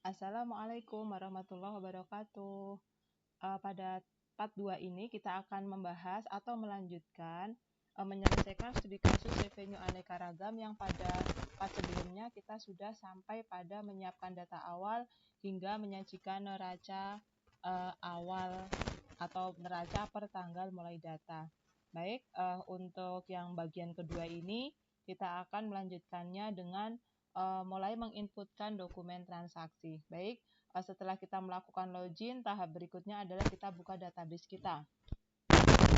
Assalamualaikum warahmatullahi wabarakatuh. Pada part 2 ini kita akan membahas atau melanjutkan menyelesaikan studi kasus revenue aneka ragam yang pada part sebelumnya kita sudah sampai pada menyiapkan data awal hingga menyajikan neraca awal atau neraca per tanggal mulai data. Baik, untuk yang bagian kedua ini kita akan melanjutkannya dengan mulai menginputkan dokumen transaksi. Baik, setelah kita melakukan login, tahap berikutnya adalah kita buka database kita.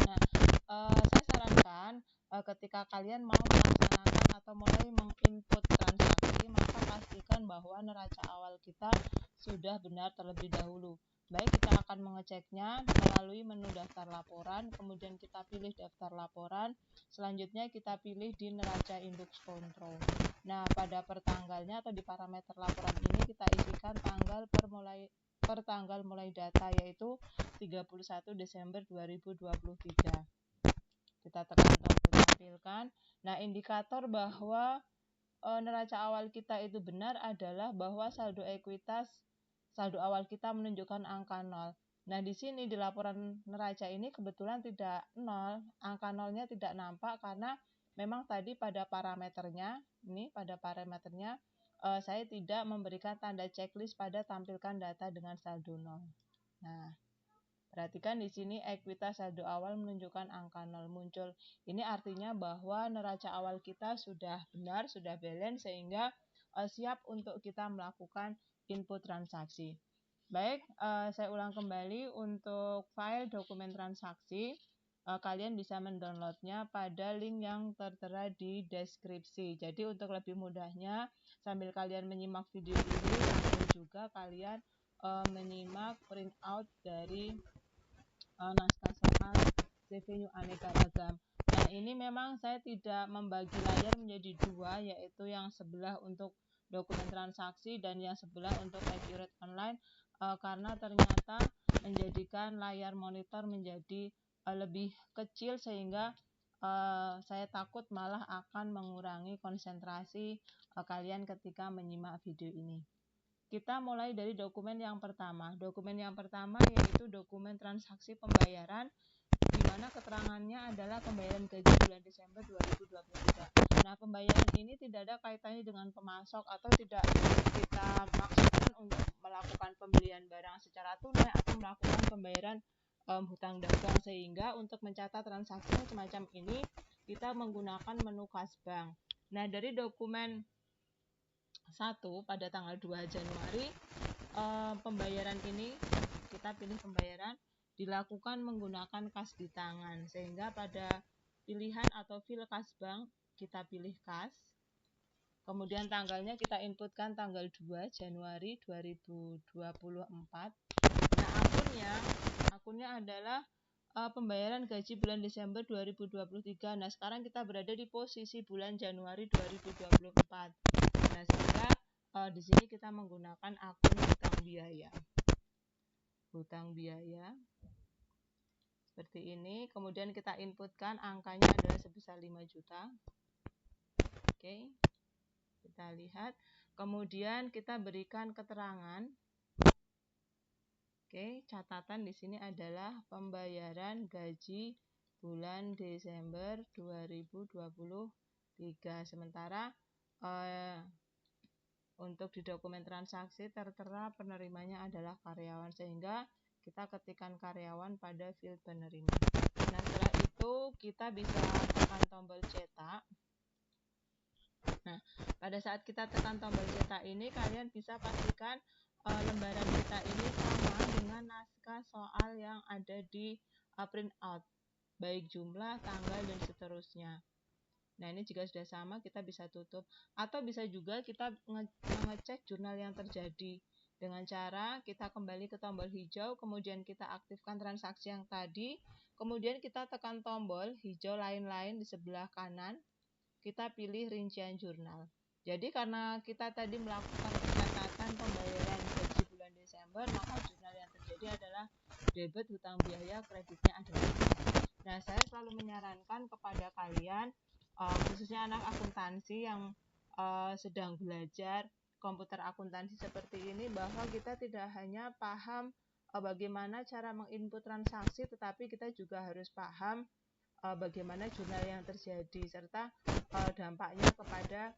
Nah, saya sarankan ketika kalian mau melaksanakan atau mulai menginput transaksi, maka pastikan bahwa neraca awal kita sudah benar terlebih dahulu. Baik, kita akan mengeceknya melalui menu daftar laporan, kemudian kita pilih daftar laporan, selanjutnya kita pilih di neraca index control. Nah, pada pertanggalnya atau di parameter laporan ini kita isikan tanggal per tanggal mulai data, yaitu 31 Desember 2023. Kita tekan tombol tampilkan. Nah, indikator bahwa neraca awal kita itu benar adalah bahwa saldo awal kita menunjukkan angka 0. Nah, di sini di laporan neraca ini kebetulan tidak 0, angka 0-nya tidak nampak karena memang tadi pada parameternya, saya tidak memberikan tanda checklist pada tampilkan data dengan saldo 0. Nah, perhatikan di sini ekuitas saldo awal menunjukkan angka 0 muncul. Ini artinya bahwa neraca awal kita sudah benar, sudah balance sehingga siap untuk kita melakukan input transaksi. Baik, saya ulang kembali untuk file dokumen transaksi. Kalian bisa mendownloadnya pada link yang tertera di deskripsi. Jadi untuk lebih mudahnya, sambil kalian menyimak video ini, sambil juga kalian menyimak printout dari naskah soal revenue aneka ragam. Nah, ini memang saya tidak membagi layar menjadi dua, yaitu yang sebelah untuk dokumen transaksi dan yang sebelah untuk accurate online, karena ternyata menjadikan layar monitor menjadi lebih kecil sehingga saya takut malah akan mengurangi konsentrasi kalian ketika menyimak video ini. Kita mulai dari dokumen yang pertama. Dokumen yang pertama yaitu dokumen transaksi pembayaran, di mana keterangannya adalah pembayaran gaji bulan Desember 2023. Nah, pembayaran ini tidak ada kaitannya dengan pemasok atau tidak kita maksudkan untuk melakukan pembelian barang secara tunai atau melakukan pembayaran hutang dagang, sehingga untuk mencatat transaksi semacam ini kita menggunakan menu kas bank. Nah, dari dokumen 1 pada tanggal 2 Januari pembayaran ini kita pilih pembayaran dilakukan menggunakan kas di tangan, sehingga pada pilihan atau fil kas bank kita pilih kas, kemudian tanggalnya kita inputkan tanggal 2 Januari 2024. Nah, akunnya adalah pembayaran gaji bulan Desember 2023. Nah, sekarang kita berada di posisi bulan Januari 2024. Nah, sehingga di sini kita menggunakan akun hutang biaya seperti ini. Kemudian kita inputkan angkanya adalah sebesar 5 juta. Oke, kita lihat. Kemudian kita berikan keterangan. Oke, catatan di sini adalah pembayaran gaji bulan Desember 2023. Sementara untuk di dokumen transaksi tertera penerimanya adalah karyawan, sehingga kita ketikkan karyawan pada field penerima. Nah, setelah itu kita bisa tekan tombol cetak. Nah, pada saat kita tekan tombol cetak ini, kalian bisa pastikan lembaran kita ini sama dengan naskah soal yang ada di printout, baik jumlah, tanggal, dan seterusnya. Nah, ini jika sudah sama, kita bisa tutup. Atau bisa juga kita mengecek jurnal yang terjadi dengan cara kita kembali ke tombol hijau, kemudian kita aktifkan transaksi yang tadi, kemudian kita tekan tombol hijau lain-lain di sebelah kanan, kita pilih rincian jurnal. Jadi karena kita tadi melakukan pencatatan pembayaran gaji bulan Desember, maka jurnal yang terjadi adalah debit hutang biaya, kreditnya adalah nol. Nah, saya selalu menyarankan kepada kalian, khususnya anak akuntansi yang sedang belajar, komputer akuntansi seperti ini bahwa kita tidak hanya paham bagaimana cara menginput transaksi, tetapi kita juga harus paham bagaimana jurnal yang terjadi serta dampaknya kepada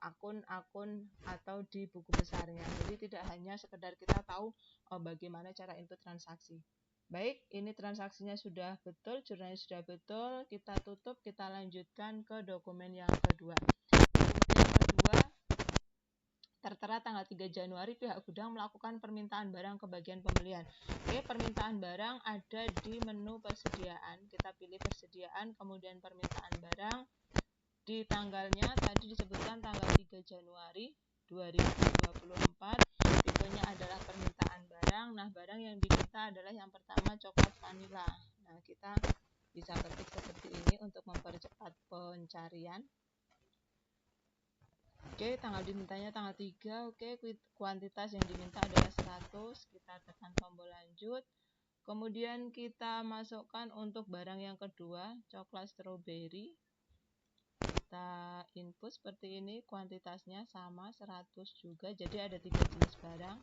akun-akun atau di buku besarnya. Jadi tidak hanya sekedar kita tahu bagaimana cara input transaksi. Baik, ini transaksinya sudah betul, jurnalnya sudah betul, kita tutup, kita lanjutkan ke dokumen yang kedua. Dokumen yang kedua, tertera tanggal 3 Januari pihak gudang melakukan permintaan barang ke bagian pembelian. Oke, permintaan barang ada di menu persediaan. Kita pilih persediaan, kemudian permintaan barang. Di tanggalnya tadi disebutkan tanggal 3 Januari 2024. Tipenya adalah permintaan barang. Nah, barang yang diminta adalah yang pertama coklat vanila. Nah, kita bisa ketik seperti ini untuk mempercepat pencarian. Oke, tanggal dimintanya tanggal 3. Oke, kuantitas yang diminta adalah 100. Kita tekan tombol lanjut. Kemudian kita masukkan untuk barang yang kedua, coklat strawberry. Kita input seperti ini, kuantitasnya sama 100 juga, jadi ada 3 jenis barang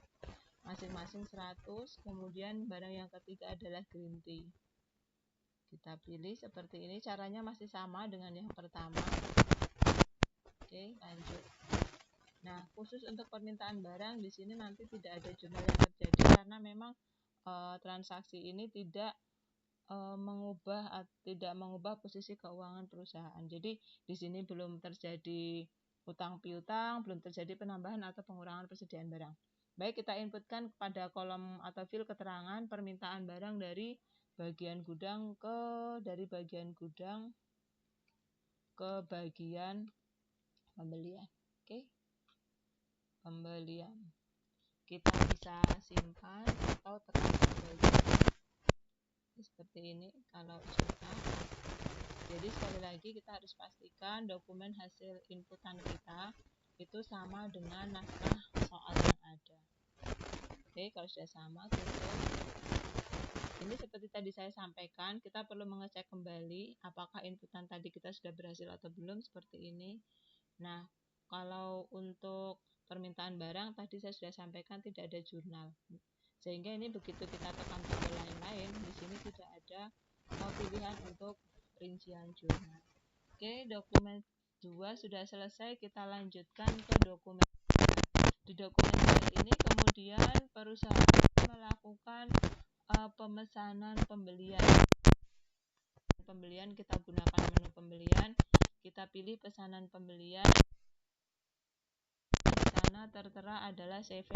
masing-masing 100. Kemudian barang yang ketiga adalah green tea, kita pilih seperti ini, caranya masih sama dengan yang pertama. Oke, lanjut. Nah, khusus untuk permintaan barang di sini nanti tidak ada jurnal yang terjadi karena memang transaksi ini tidak mengubah posisi keuangan perusahaan. Jadi di sini belum terjadi utang piutang, belum terjadi penambahan atau pengurangan persediaan barang. Baik, kita inputkan pada kolom atau field keterangan permintaan barang dari bagian gudang ke bagian pembelian. Oke. Pembelian. Kita bisa simpan atau tekan tombol seperti ini kalau sudah. Jadi sekali lagi kita harus pastikan dokumen hasil inputan kita itu sama dengan naskah soal yang ada. Oke, kalau sudah sama, tutup. Ini seperti tadi saya sampaikan, kita perlu mengecek kembali apakah inputan tadi kita sudah berhasil atau belum, seperti ini. Nah, kalau untuk permintaan barang tadi saya sudah sampaikan tidak ada jurnal. Sehingga ini begitu kita tekan tombol lain-lain, di sini tidak ada pilihan untuk rincian jurnal. Oke, dokumen 2 sudah selesai, kita lanjutkan ke dokumen 3. Di dokumen 3 ini kemudian perusahaan melakukan pemesanan pembelian. Pembelian kita gunakan menu pembelian, kita pilih pesanan pembelian. Di sana tertera adalah CV.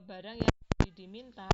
Barang yang diminta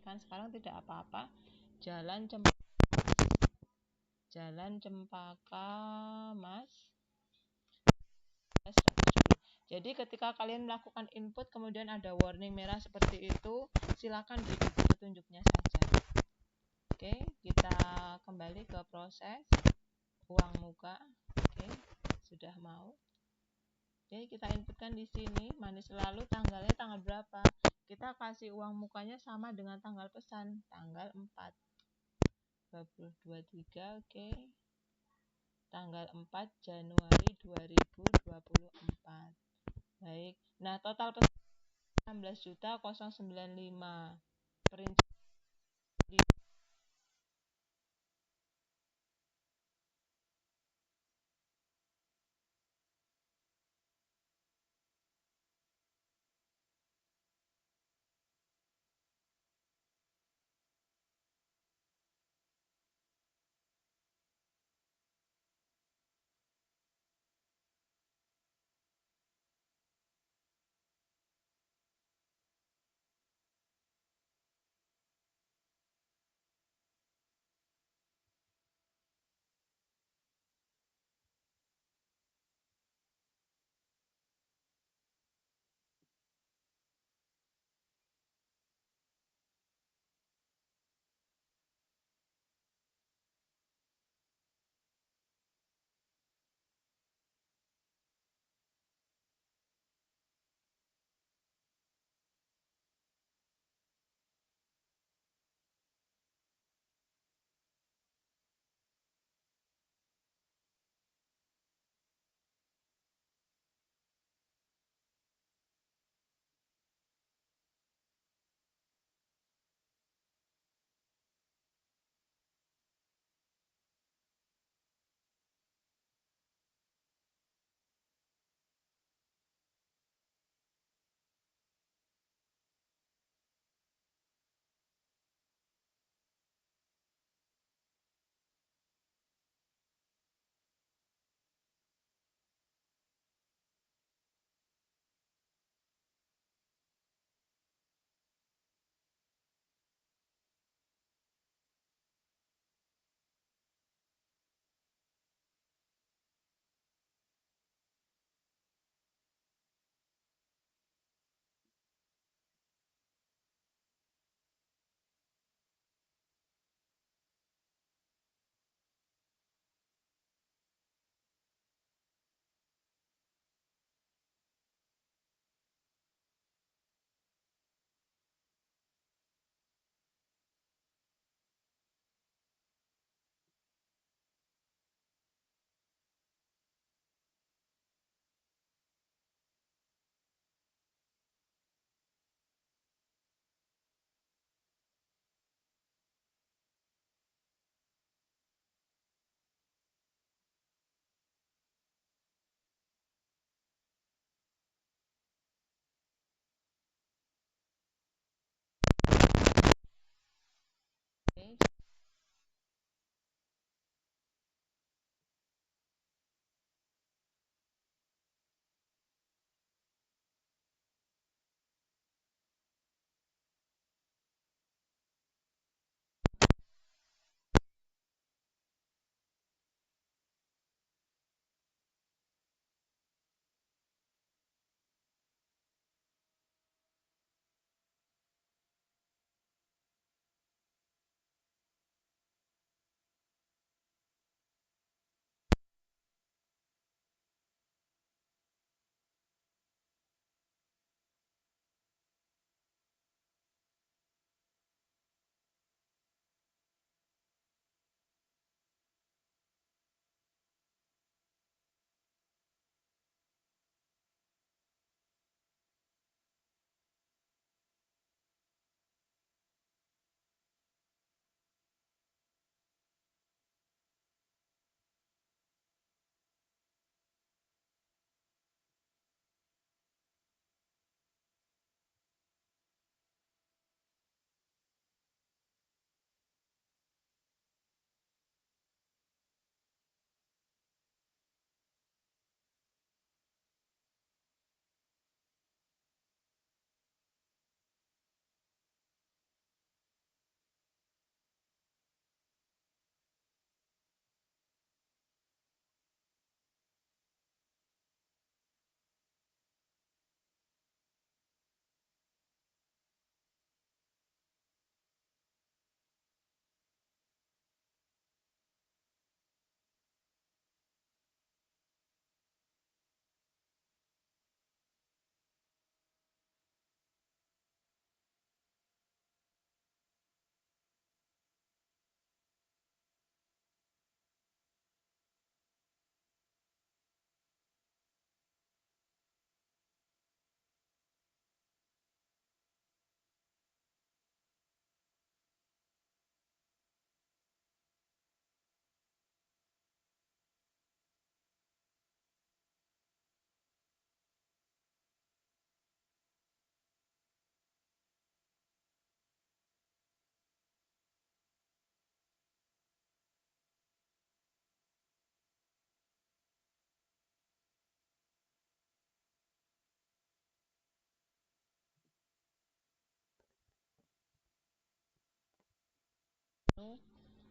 kan sekarang tidak apa-apa. Jalan Cempaka Mas. Jadi ketika kalian melakukan input kemudian ada warning merah seperti itu, silakan diikuti petunjuknya saja. Oke, kita kembali ke proses uang muka. Oke, sudah mau. Oke, kita inputkan di sini manis lalu tanggalnya tanggal berapa. Kita kasih uang mukanya sama dengan tanggal pesan, tanggal 4. 2023, oke. Tanggal 4 Januari 2024. Baik. Nah, total pesan 16.095. Perincian di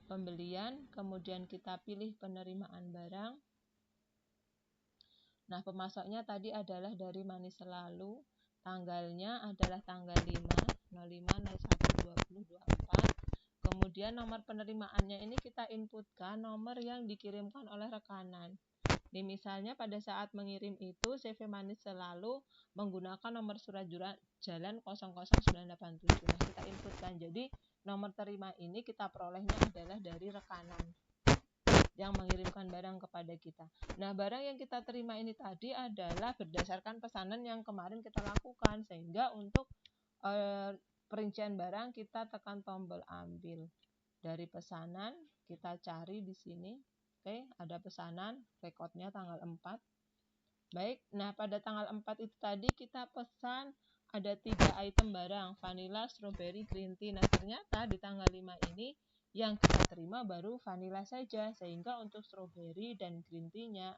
pembelian, kemudian kita pilih penerimaan barang. Nah, pemasoknya tadi adalah dari Manis Selalu, tanggalnya adalah tanggal 5/05/01/2024. Kemudian nomor penerimaannya ini kita inputkan nomor yang dikirimkan oleh rekanan. Ini misalnya pada saat mengirim itu CV Manis Selalu menggunakan nomor surat jalan 00987. Nah, kita inputkan. Jadi nomor terima ini kita perolehnya adalah dari rekanan yang mengirimkan barang kepada kita. Nah, barang yang kita terima ini tadi adalah berdasarkan pesanan yang kemarin kita lakukan, sehingga untuk perincian barang kita tekan tombol ambil. Dari pesanan kita cari di sini. Oke, ada pesanan, rekodnya tanggal 4. Baik, nah pada tanggal 4 itu tadi kita pesan ada 3 item barang, vanilla, strawberry, green tea. Nah, ternyata di tanggal 5 ini yang kita terima baru vanilla saja, sehingga untuk strawberry dan green tea-nya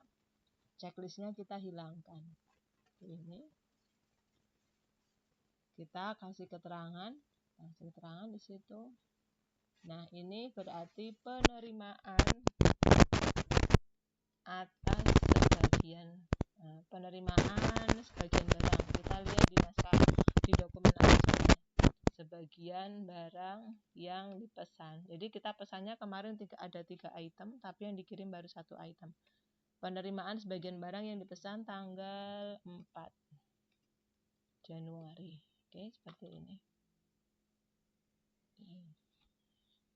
checklistnya kita hilangkan. Ini kita kasih keterangan di situ. Nah, ini berarti penerimaan atas penerimaan sebagian barang. Kita lihat di naskah di dokumen asalnya. Sebagian barang yang dipesan. Jadi kita pesannya kemarin ada 3 item, tapi yang dikirim baru 1 item. Penerimaan sebagian barang yang dipesan tanggal 4 Januari. Oke, seperti ini.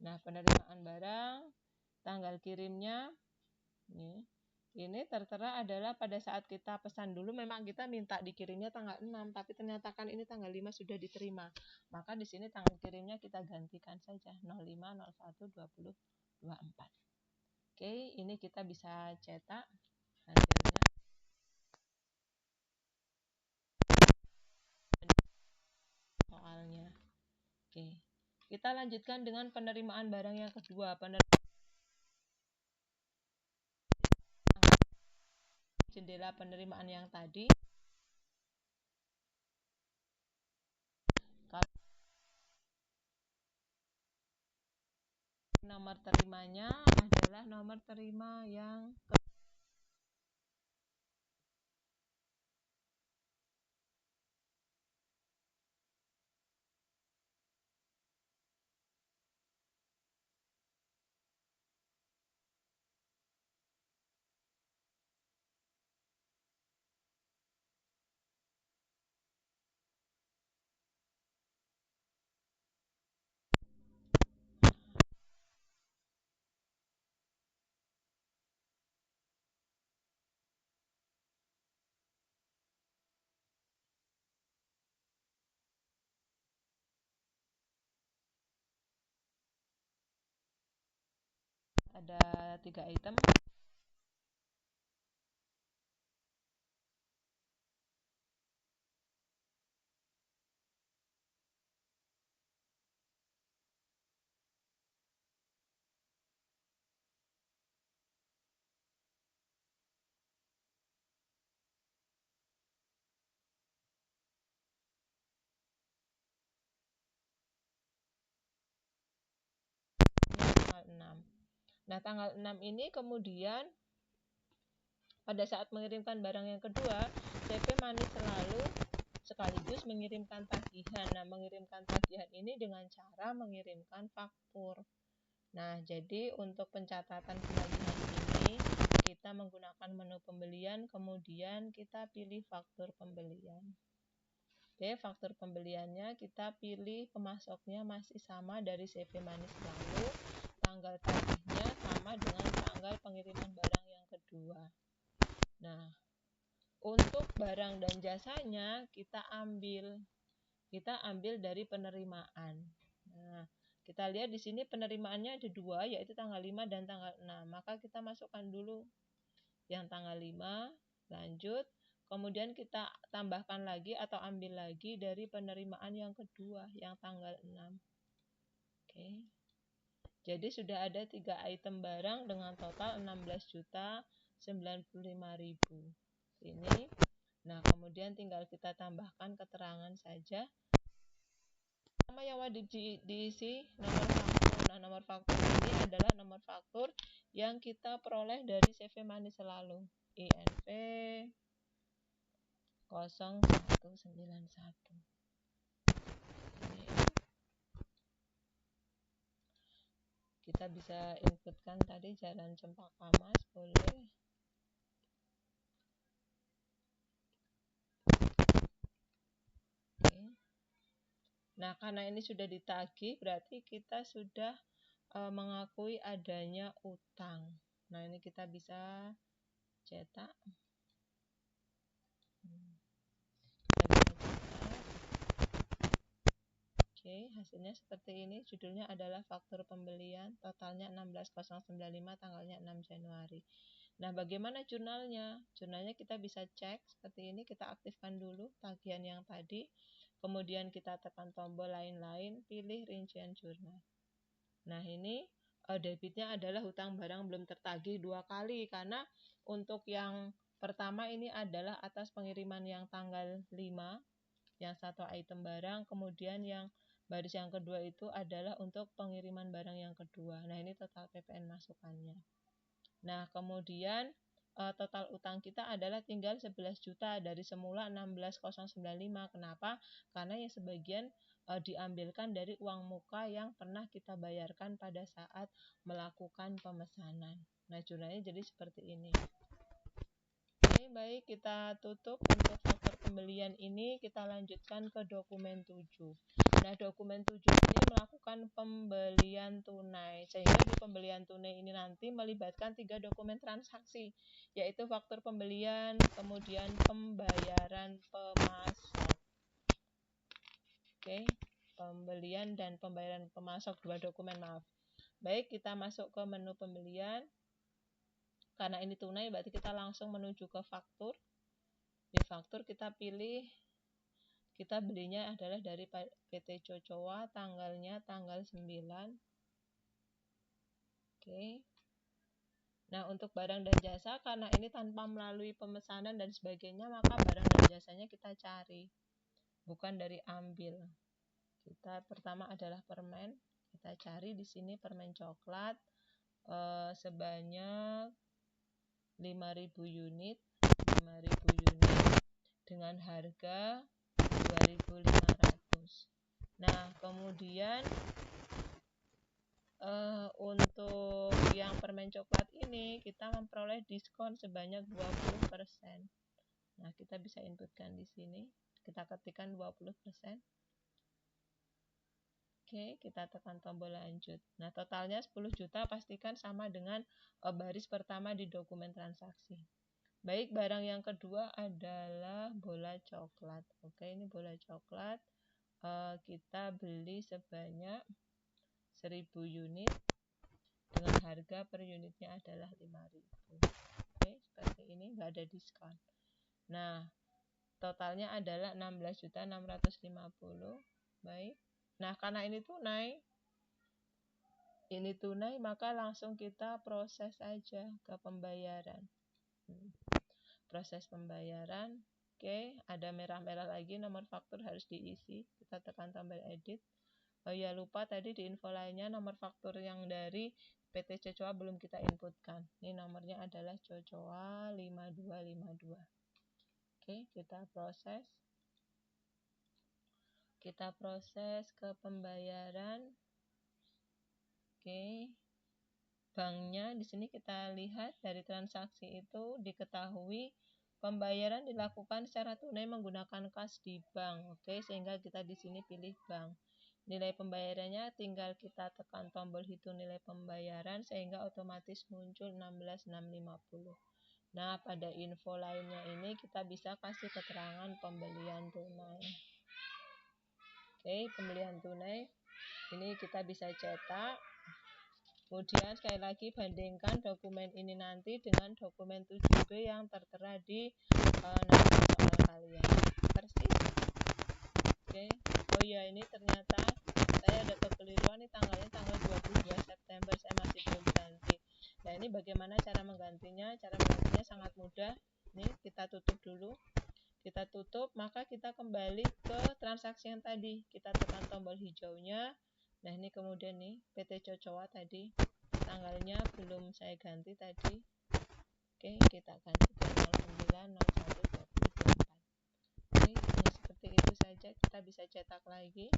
Nah, penerimaan barang, tanggal kirimnya, ini tertera adalah pada saat kita pesan dulu memang kita minta dikirimnya tanggal 6, tapi ternyata kan ini tanggal 5 sudah diterima. Maka di sini tanggal kirimnya kita gantikan saja 05/01/2024. Oke, ini kita bisa cetak hasilnya. Soalnya. Oke. Kita lanjutkan dengan penerimaan barang yang kedua. Jendela penerimaan yang tadi. Nomor terimanya adalah nomor terima yang ada 3 item. Tanggal 6. Nah, tanggal 6 ini kemudian pada saat mengirimkan barang yang kedua, CV Manis Selalu sekaligus mengirimkan tagihan. Nah, mengirimkan tagihan ini dengan cara mengirimkan faktur. Nah, jadi untuk pencatatan penagihan ini kita menggunakan menu pembelian, kemudian kita pilih faktur pembelian. Oke, faktur pembeliannya kita pilih pemasoknya masih sama dari CV Manis Selalu. Tanggal tagihnya sama dengan tanggal pengiriman barang yang kedua. Nah, untuk barang dan jasanya kita ambil dari penerimaan. Nah, kita lihat di sini penerimaannya ada 2, yaitu tanggal 5 dan tanggal 6. Maka kita masukkan dulu yang tanggal 5, lanjut. Kemudian kita tambahkan lagi atau ambil lagi dari penerimaan yang kedua, yang tanggal 6. Oke. Jadi sudah ada 3 item barang dengan total 16.095.000. Ini. Nah, kemudian tinggal kita tambahkan keterangan saja. Nama yang wajib diisi nomor faktur Nah, nomor faktur ini adalah nomor faktur yang kita peroleh dari CV Money selalu. INV 0191. Kita bisa inputkan tadi Jalan Cempaka Mas, boleh. Oke. Nah, karena ini sudah ditagih, berarti kita sudah mengakui adanya utang. Nah, ini kita bisa cetak. Oke, hasilnya seperti ini. Judulnya adalah faktur pembelian, totalnya 16.095, tanggalnya 6 Januari. Nah, bagaimana jurnalnya? Jurnalnya kita bisa cek seperti ini. Kita aktifkan dulu tagihan yang tadi. Kemudian kita tekan tombol lain-lain, pilih rincian jurnal. Nah, ini debitnya adalah hutang barang belum tertagih 2 kali, karena untuk yang pertama ini adalah atas pengiriman yang tanggal 5, yang satu item barang, kemudian yang baris yang kedua itu adalah untuk pengiriman barang yang kedua. Nah, ini total PPN masukannya. Nah, kemudian total utang kita adalah tinggal 11 juta dari semula 16.095. Kenapa? Karena yang sebagian diambilkan dari uang muka yang pernah kita bayarkan pada saat melakukan pemesanan. Nah, jurnalnya jadi seperti ini. Oke, baik, kita tutup untuk faktur pembelian ini. Kita lanjutkan ke dokumen 7. Nah, dokumen 7 ini melakukan pembelian tunai, sehingga di pembelian tunai ini nanti melibatkan 3 dokumen transaksi, yaitu faktur pembelian, kemudian pembayaran pemasok. Oke, pembelian dan pembayaran pemasok, 2 dokumen, maaf. Baik, kita masuk ke menu pembelian. Karena ini tunai, berarti kita langsung menuju ke faktur. Di faktur kita pilih, kita belinya adalah dari PT Cocoa, tanggalnya tanggal 9. Oke. Nah, untuk barang dan jasa, karena ini tanpa melalui pemesanan dan sebagainya, maka barang dan jasanya kita cari, bukan dari ambil. Kita pertama adalah permen. Kita cari di sini permen coklat sebanyak 5.000 unit, 5.000 unit dengan harga 2.500. Nah, kemudian untuk yang permen coklat ini kita memperoleh diskon sebanyak 20%. Nah, kita bisa inputkan di sini. Kita ketikkan 20%. Oke, kita tekan tombol lanjut. Nah, totalnya 10 juta, pastikan sama dengan baris pertama di dokumen transaksi. Baik, barang yang kedua adalah bola coklat. Oke, ini bola coklat. Kita beli sebanyak 1.000 unit dengan harga per unitnya adalah 5.000. Oke, seperti ini, nggak ada diskon. Nah, totalnya adalah 16.650. Baik. Nah, karena ini tunai, maka langsung kita proses aja ke pembayaran. Proses pembayaran. Oke, ada merah-merah lagi, nomor faktur harus diisi. Kita tekan tombol edit. Oh ya, lupa tadi di info lainnya nomor faktur yang dari PT Cocoa belum kita inputkan. Ini nomornya adalah Cocoa 5252. Oke, kita proses. Kita proses ke pembayaran. Oke. Banknya di sini kita lihat dari transaksi itu diketahui pembayaran dilakukan secara tunai menggunakan kas di bank. Oke, sehingga kita di sini pilih bank. Nilai pembayarannya tinggal kita tekan tombol hitung nilai pembayaran sehingga otomatis muncul 16.650. Nah, pada info lainnya ini kita bisa kasih keterangan pembelian tunai. Oke, pembelian tunai ini kita bisa cetak. Kemudian sekali lagi bandingkan dokumen ini nanti dengan dokumen 7B yang tertera di nama soal kalian. Persis. Oke. Oh iya, ini ternyata saya ada kekeliruan nih, tanggalnya tanggal 22 September, saya masih belum ganti. Nah, ini bagaimana cara menggantinya? Cara menggantinya sangat mudah. Nih, kita tutup dulu. Kita tutup, maka kita kembali ke transaksi yang tadi. Kita tekan tombol hijaunya, Nah ini kemudian nih PT Cocoa tadi tanggalnya belum saya ganti tadi. Oke, kita ganti ke 09 01 24. Oke, hanya seperti itu saja. Kita bisa cetak lagi.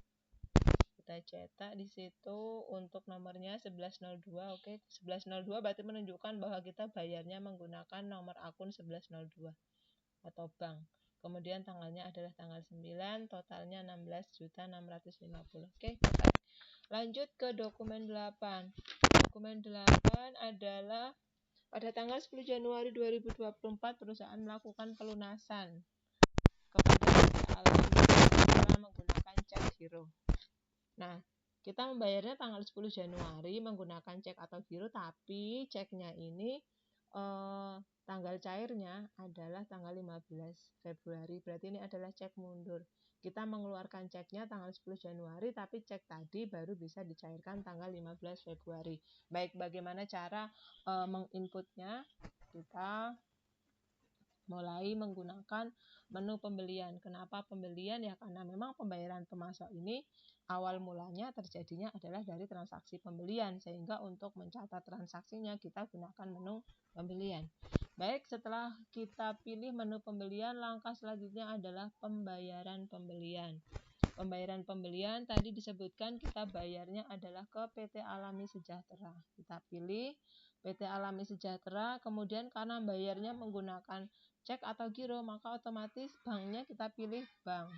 Kita cetak di situ untuk nomornya 1102. Oke, 1102 berarti menunjukkan bahwa kita bayarnya menggunakan nomor akun 1102 atau bank. Kemudian tanggalnya adalah tanggal 9, totalnya 16.650. Oke, cetak. Lanjut ke dokumen 8. Dokumen 8 adalah pada tanggal 10 Januari 2024 perusahaan melakukan pelunasan kepada PT Alami dengan menggunakan cek giro. Nah, kita membayarnya tanggal 10 Januari menggunakan cek atau giro, tapi ceknya ini tanggal cairnya adalah tanggal 15 Februari. Berarti ini adalah cek mundur. Kita mengeluarkan ceknya tanggal 10 Januari, tapi cek tadi baru bisa dicairkan tanggal 15 Februari. Baik, bagaimana cara menginputnya? Kita mulai menggunakan menu pembelian. Kenapa pembelian? Ya karena memang pembayaran pemasok ini awal mulanya terjadinya adalah dari transaksi pembelian, sehingga untuk mencatat transaksinya kita gunakan menu pembelian. Baik, setelah kita pilih menu pembelian, langkah selanjutnya adalah pembayaran pembelian. Pembayaran pembelian tadi disebutkan kita bayarnya adalah ke PT Alami Sejahtera. Kita pilih PT Alami Sejahtera, kemudian karena bayarnya menggunakan cek atau giro, maka otomatis banknya kita pilih bank.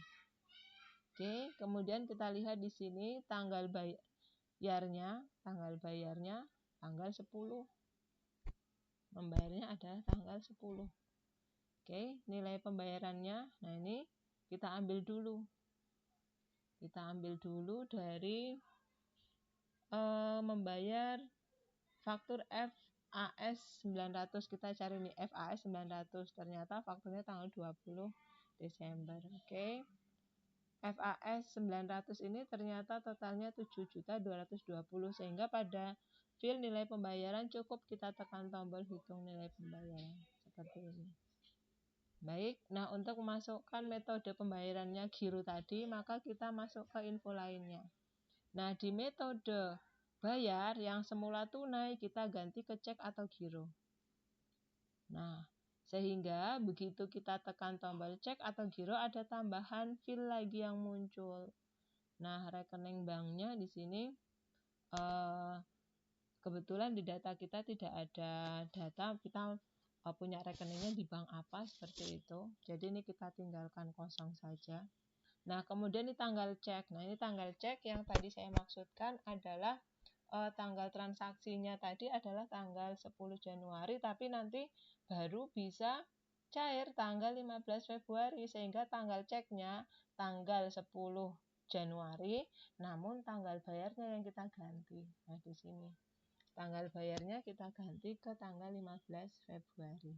Oke, kemudian kita lihat di sini tanggal bayarnya tanggal 10. Membayarnya adalah tanggal 10. Oke, nilai pembayarannya, nah ini kita ambil dulu. Kita ambil dulu dari membayar faktur FAS 900. Kita cari nih FAS 900. Ternyata fakturnya tanggal 20 Desember. Oke. FAS 900 ini ternyata totalnya 7.220, sehingga pada file nilai pembayaran cukup kita tekan tombol hitung nilai pembayaran seperti ini. Baik, nah untuk memasukkan metode pembayarannya giro tadi, maka kita masuk ke info lainnya. Nah, di metode bayar yang semula tunai kita ganti ke cek atau giro. Nah, sehingga begitu kita tekan tombol cek atau giro ada tambahan file lagi yang muncul. Nah, rekening banknya di sini kebetulan di data kita tidak ada data kita punya rekeningnya di bank apa seperti itu. Jadi ini kita tinggalkan kosong saja. Nah, kemudian ini tanggal cek. Nah, ini tanggal cek yang tadi saya maksudkan adalah tanggal transaksinya tadi adalah tanggal 10 Januari, tapi nanti baru bisa cair tanggal 15 Februari, sehingga tanggal ceknya tanggal 10 Januari, namun tanggal bayarnya yang kita ganti. Nah, di sini tanggal bayarnya kita ganti ke tanggal 15 Februari.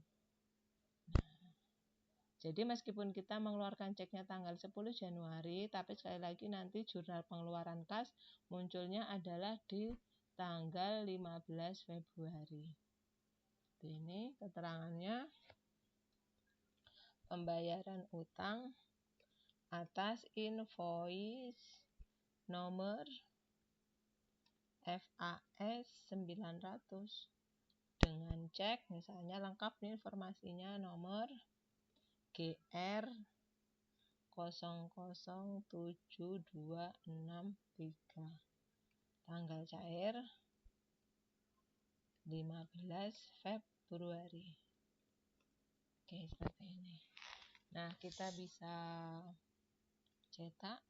Jadi meskipun kita mengeluarkan ceknya tanggal 10 Januari, tapi sekali lagi nanti jurnal pengeluaran kas munculnya adalah di tanggal 15 Februari. Ini keterangannya. Pembayaran utang atas invoice nomor FAS 900 dengan cek, misalnya lengkap nih informasinya, nomor GR 007263, tanggal cair 15 Februari. Oke, seperti ini. Nah, kita bisa cetak.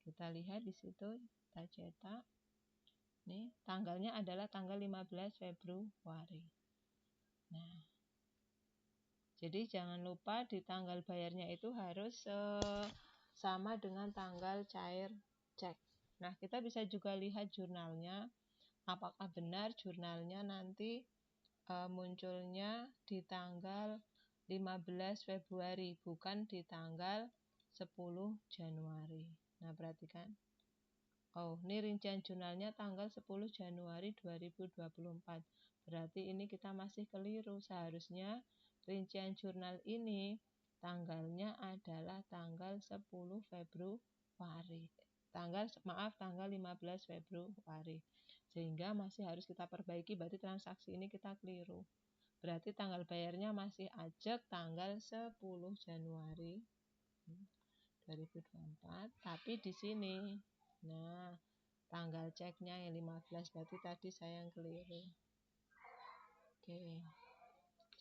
Kita lihat di situ, kita cetak. Nih, tanggalnya adalah tanggal 15 Februari. Nah, jadi jangan lupa di tanggal bayarnya itu harus sama dengan tanggal cair cek. Nah, kita bisa juga lihat jurnalnya. Apakah benar jurnalnya nanti munculnya di tanggal 15 Februari, bukan di tanggal 10 Januari. Nah, perhatikan. Oh, ini rincian jurnalnya tanggal 10 Januari 2024. Berarti ini kita masih keliru. Seharusnya rincian jurnal ini tanggalnya adalah tanggal 10 Februari. tanggal 15 Februari. Sehingga masih harus kita perbaiki, berarti transaksi ini kita keliru. Berarti tanggal bayarnya masih ajak tanggal 10 Januari 2024, tapi di sini nah tanggal ceknya yang 15, berarti tadi saya yang keliru. Oke.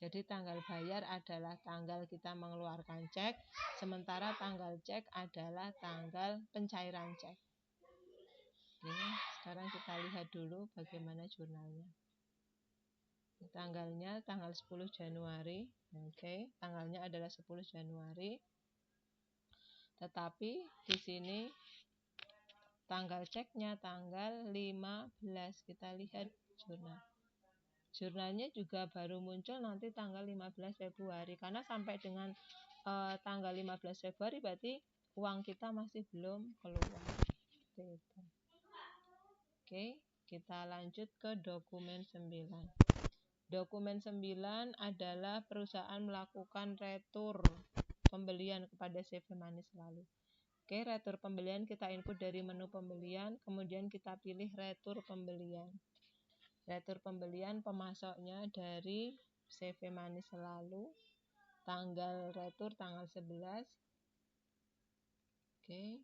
Jadi tanggal bayar adalah tanggal kita mengeluarkan cek, sementara tanggal cek adalah tanggal pencairan cek. Oke, sekarang kita lihat dulu bagaimana jurnalnya. Tanggalnya tanggal 10 Januari. Oke, tanggalnya adalah 10 Januari. Tetapi di sini tanggal ceknya tanggal 15. Kita lihat jurnal. Jurnalnya juga baru muncul nanti tanggal 15 Februari. Karena sampai dengan tanggal 15 Februari berarti uang kita masih belum keluar. Oke, kita lanjut ke dokumen 9. Dokumen 9 adalah perusahaan melakukan retur pembelian kepada CV Money selalu. Oke, retur pembelian kita input dari menu pembelian, kemudian kita pilih retur pembelian. Retur pembelian pemasoknya dari CV Money selalu, tanggal retur tanggal 11. Oke,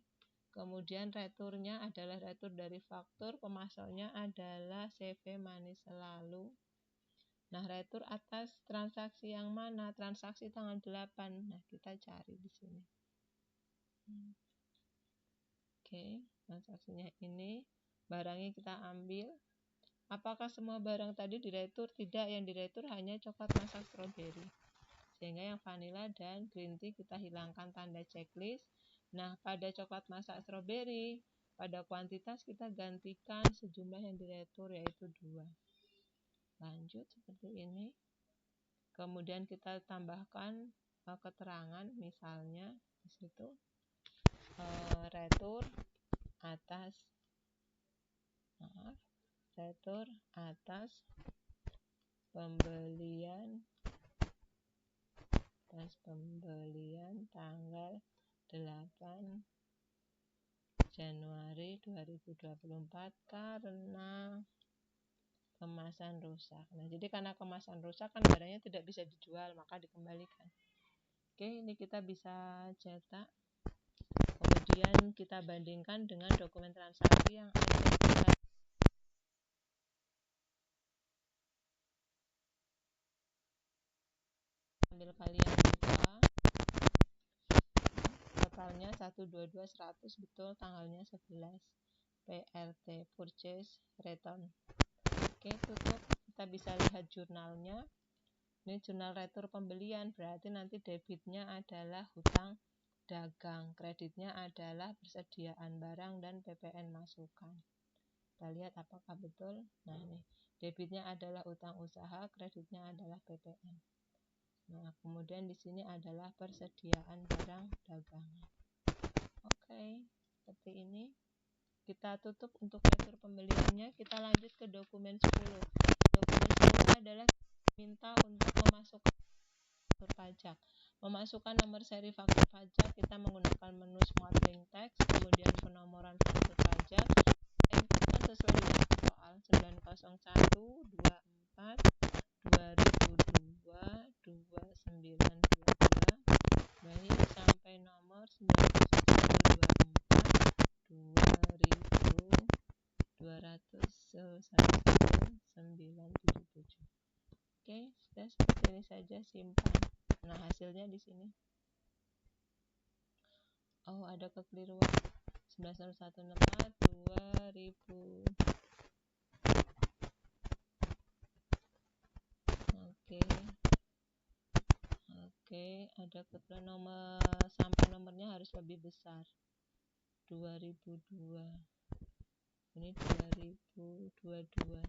kemudian returnya adalah retur dari faktur, pemasoknya adalah CV Money selalu. Nah, retur atas transaksi yang mana? Transaksi tanggal 8. Nah, kita cari di sini. Oke, transaksinya ini. Barangnya kita ambil. Apakah semua barang tadi diretur? Tidak, yang diretur hanya coklat masak strawberry. Sehingga yang vanilla dan green tea kita hilangkan tanda checklist. Nah, pada coklat masak strawberry, pada kuantitas kita gantikan sejumlah yang diretur, yaitu 2. Lanjut seperti ini. Kemudian kita tambahkan keterangan, misalnya di situ retur atas pembelian tanggal 8 Januari 2024 karena kemasan rusak. Nah, jadi karena kemasan rusak kan barangnya tidak bisa dijual, maka dikembalikan. Oke, ini kita bisa cetak. Kemudian kita bandingkan dengan dokumen transaksi yang ada kita ambil kalian buka. Totalnya 122 100 betul, tanggalnya 11. PRT purchase return. Oke, tutup. Kita bisa lihat jurnalnya. Ini jurnal retur pembelian, berarti nanti debitnya adalah hutang dagang, kreditnya adalah persediaan barang dan PPN masukan. Kita lihat apakah betul. Nah, ini debitnya adalah utang usaha, kreditnya adalah PPN. Nah, kemudian di sini adalah persediaan barang dagangan. Oke, seperti ini. Kita tutup untuk retur pembeliannya. Kita lanjut ke dokumen 10. Dokumen 10 adalah minta untuk memasukkan faktur pajak. Memasukkan nomor seri faktur pajak, kita menggunakan menu Smart Link Text, kemudian penomoran faktur pajak. Inputkan sesuai dengan soal 90124 2002 2922 baik sampai nomor 90124 2.201.977. Oke, sudah seperti ini saja, simpan. Nah, hasilnya di sini. Oh, ada kekeliruan. 90114 2000. Oke, ada kekeliruan nomor, sampai nomornya harus lebih besar. 2002. Ini 2022. 2011.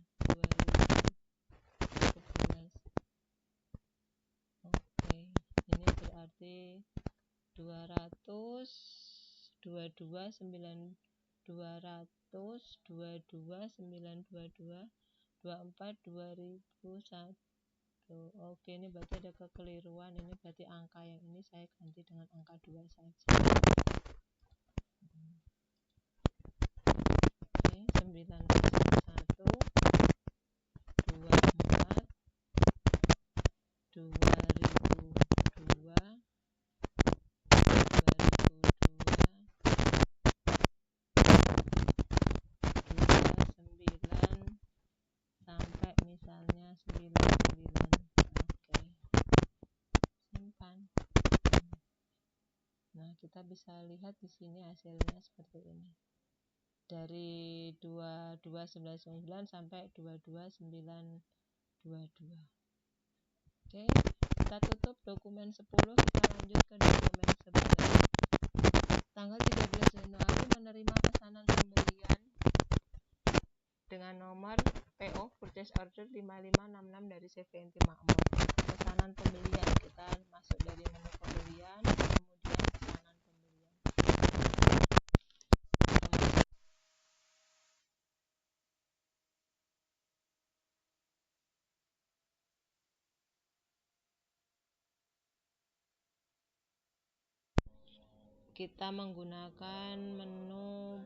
Oke, ini berarti 200 22 9 200 22 922 24 2001. Oke, ini berarti ada kekeliruan. Ini berarti angka yang ini saya ganti dengan angka 2 saja. kita bisa lihat di sini hasilnya seperti ini. Dari 22.999 sampai 22.922. Oke, kita tutup dokumen 10, kita lanjut ke dokumen 11. Tanggal 13 Januari menerima pesanan pembelian dengan nomor PO Purchase Order 5566 dari CV Inti Makmur. Pesanan pembelian, kita masuk dari menu pembelian, kemudian pesanan pembelian. Kita menggunakan menu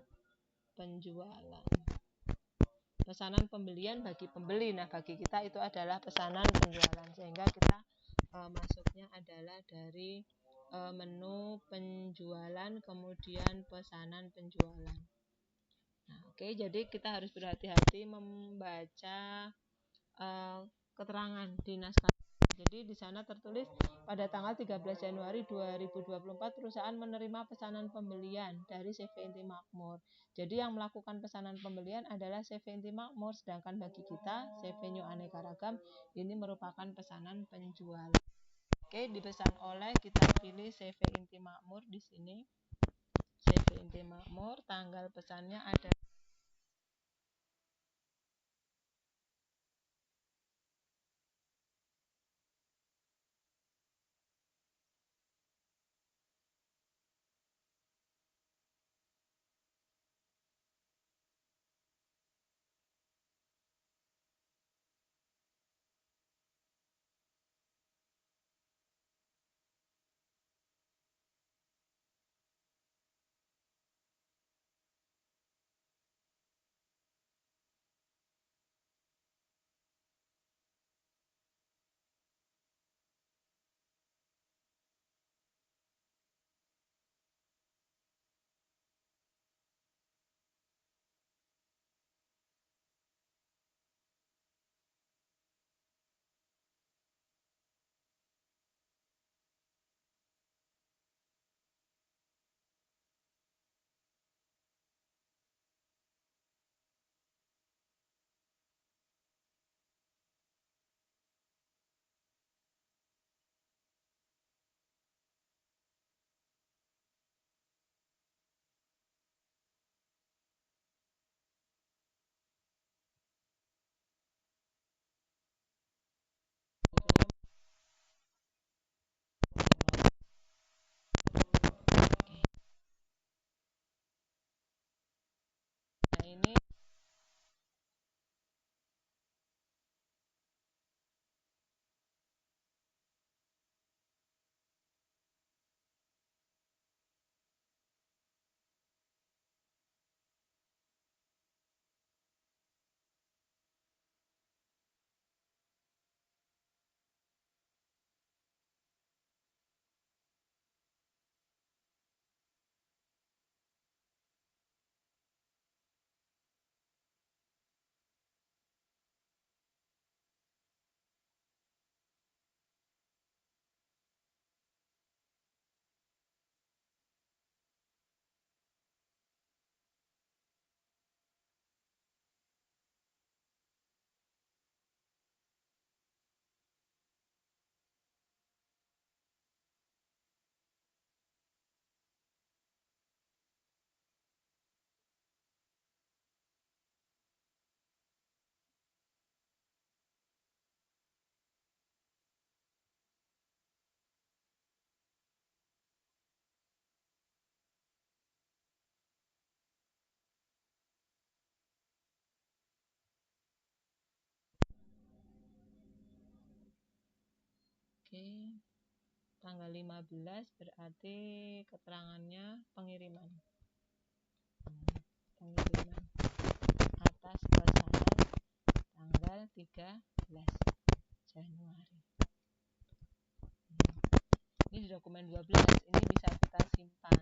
penjualan. Pesanan pembelian bagi pembeli, nah bagi kita itu adalah pesanan penjualan, sehingga kita masuknya adalah dari menu penjualan, kemudian pesanan penjualan. Nah, oke, jadi kita harus berhati-hati membaca keterangan di naskah. Jadi di sana tertulis pada tanggal 13 Januari 2024 perusahaan menerima pesanan pembelian dari CV Inti Makmur. Jadi yang melakukan pesanan pembelian adalah CV Inti Makmur, sedangkan bagi kita CV New Aneka Ragam ini merupakan pesanan penjualan. Oke, dipesan oleh, kita pilih CV Inti Makmur di sini. CV Inti Makmur, tanggal pesannya ada ini oke, tanggal 15 berarti keterangannya pengiriman. Pengiriman atas pesanan tanggal 13 Januari. Ini di dokumen 12, ini bisa kita simpan.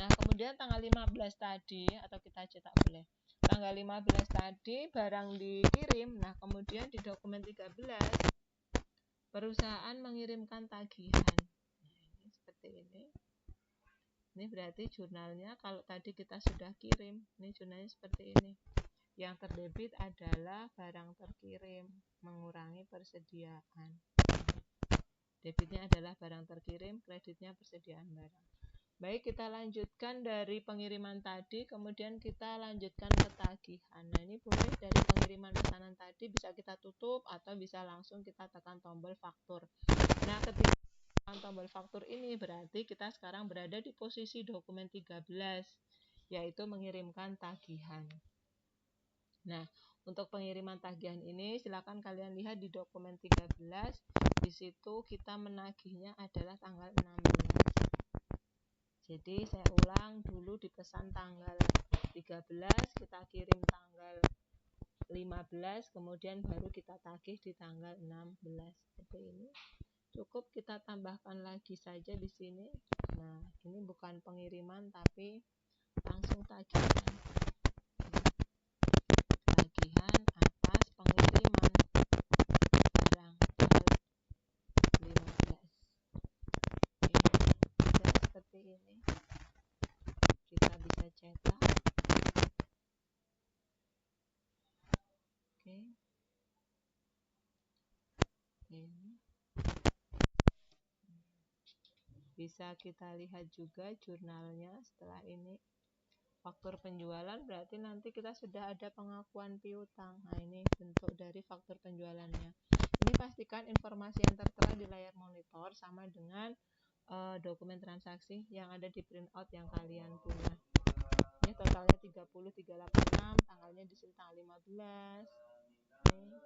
Nah, kemudian tanggal 15 tadi, atau kita cetak boleh. Tanggal 15 tadi barang dikirim, nah kemudian di dokumen 13 perusahaan mengirimkan tagihan. Nah, ini seperti ini. Ini berarti jurnalnya kalau tadi kita sudah kirim, ini jurnalnya seperti ini. Yang terdebit adalah barang terkirim, mengurangi persediaan. Debitnya adalah barang terkirim, kreditnya persediaan barang. Baik, kita lanjutkan dari pengiriman tadi, kemudian kita lanjutkan ke tagihan. Nah, ini boleh dari pengiriman pesanan tadi bisa kita tutup atau bisa langsung kita tekan tombol faktur. Nah, ketika tekan tombol faktur ini berarti kita sekarang berada di posisi dokumen 13, yaitu mengirimkan tagihan. Nah, untuk pengiriman tagihan ini silakan kalian lihat di dokumen 13. Di situ kita menagihnya adalah tanggal 16. Jadi saya ulang dulu, dipesan tanggal 13, kita kirim tanggal 15, kemudian baru kita tagih di tanggal 16. Seperti ini. Cukup kita tambahkan lagi saja di sini. Nah, ini bukan pengiriman tapi langsung tagihan. Tagihan atas pengiriman barang tanggal 15. Oke, seperti ini. Kita bisa cetak. Oke. Ini. Bisa kita lihat juga jurnalnya setelah ini. Faktur penjualan berarti nanti kita sudah ada pengakuan piutang. Nah, ini bentuk dari faktur penjualannya. Ini pastikan informasi yang tertera di layar monitor sama dengan dokumen transaksi yang ada di printout yang kalian punya. Ini totalnya 30.386, tanggalnya di sini tanggal 15. Ini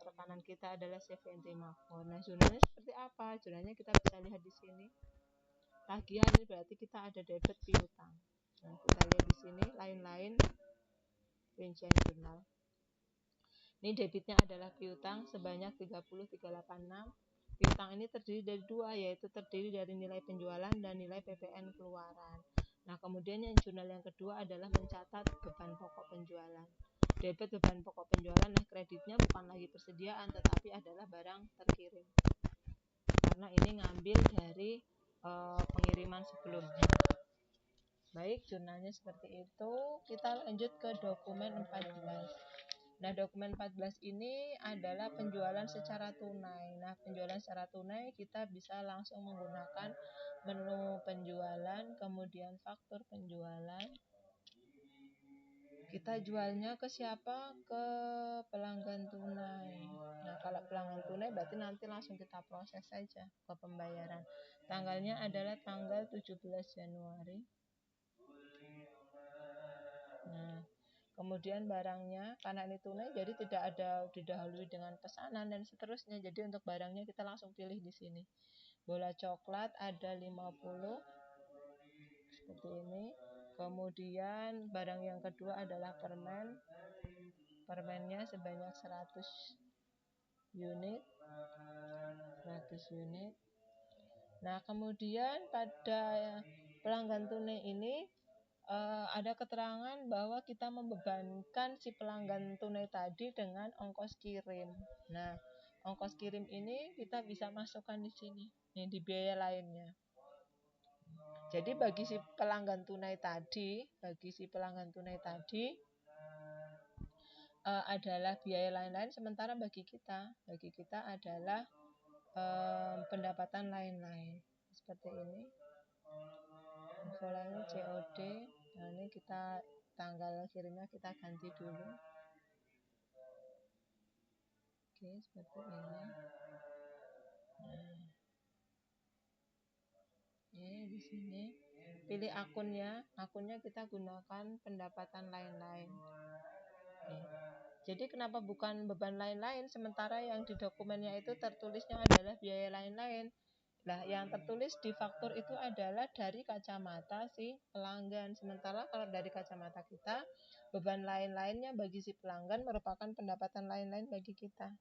rekanan kita adalah CVNT Makmur. Nah, jurnalnya seperti apa? Jurnalnya kita bisa lihat di sini. Tagihan ini berarti kita ada debit piutang. Nah, kita lihat di sini lain-lain rincian jurnal. Ini debitnya adalah piutang sebanyak 30.386. Piutang ini terdiri dari dua, yaitu terdiri dari nilai penjualan dan nilai PPN keluaran. Nah, kemudian yang jurnal yang kedua adalah mencatat beban pokok penjualan. Debit beban pokok penjualan, nah kreditnya bukan lagi persediaan tetapi adalah barang terkirim. Karena ini ngambil dari pengiriman sebelumnya. Baik, jurnalnya seperti itu. Kita lanjut ke dokumen 14. Nah, dokumen 14 ini adalah penjualan secara tunai. Nah, penjualan secara tunai kita bisa langsung menggunakan menu penjualan, kemudian faktur penjualan. Kita jualnya ke siapa? Ke pelanggan tunai. Nah, kalau pelanggan tunai berarti nanti langsung kita proses saja ke pembayaran. Tanggalnya adalah tanggal 17 Januari. Nah, kemudian barangnya, karena ini tunai jadi tidak ada didahului dengan pesanan dan seterusnya. Jadi untuk barangnya kita langsung pilih di sini. Bola coklat ada 50 seperti ini. Kemudian barang yang kedua adalah permen. Permennya sebanyak 100 unit. 100 unit. Nah, kemudian pada pelanggan tunai ini ada keterangan bahwa kita membebankan si pelanggan tunai tadi dengan ongkos kirim. Nah, ongkos kirim ini kita bisa masukkan di sini, nih di biaya lainnya. Jadi bagi si pelanggan tunai tadi, adalah biaya lain-lain, sementara bagi kita adalah pendapatan lain-lain. Seperti ini. Info lainnya COD. Nah, ini kita tanggal kirimnya kita ganti dulu. Oke, seperti ini. Oke, di sini pilih akunnya kita gunakan pendapatan lain-lain. Jadi kenapa bukan beban lain-lain, sementara yang di dokumennya itu tertulisnya adalah biaya lain-lain. Nah, yang tertulis di faktur itu adalah dari kacamata si pelanggan. Sementara kalau dari kacamata kita, beban lain-lainnya bagi si pelanggan merupakan pendapatan lain-lain bagi kita.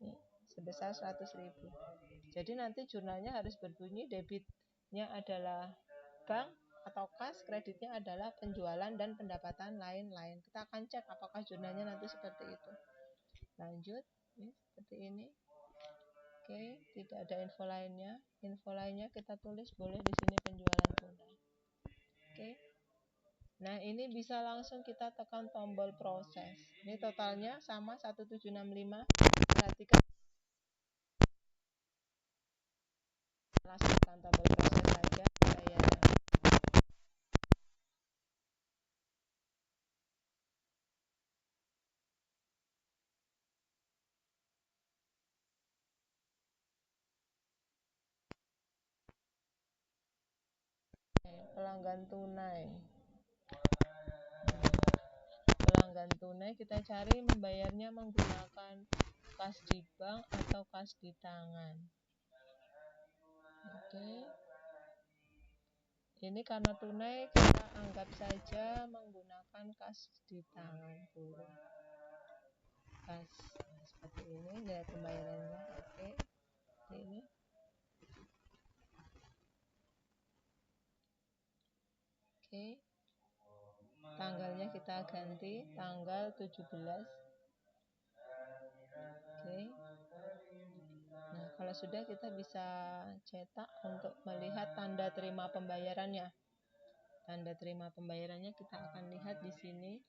Nih, sebesar 100.000. Jadi nanti jurnalnya harus berbunyi debitnya adalah bank atau kas, kreditnya adalah penjualan dan pendapatan lain-lain. Kita akan cek apakah jurnalnya nanti seperti itu. Lanjut, nih, seperti ini. Oke, tidak ada info lainnya. Info lainnya kita tulis boleh di sini penjualan tunai. Nah, ini bisa langsung kita tekan tombol proses. Ini totalnya sama 1765. Perhatikan, langsung tekan tombol proses saja pembayaran. Pelanggan tunai. Pelanggan tunai kita cari membayarnya menggunakan kas di bank atau kas di tangan. Oke. Ini karena tunai kita anggap saja menggunakan kas di tangan dulu. Kas seperti ini nilai pembayarannya. Oke. Ini. Oke. Tanggalnya kita ganti tanggal 17. Oke. Nah, kalau sudah kita bisa cetak untuk melihat tanda terima pembayarannya. Tanda terima pembayarannya kita akan lihat di sini.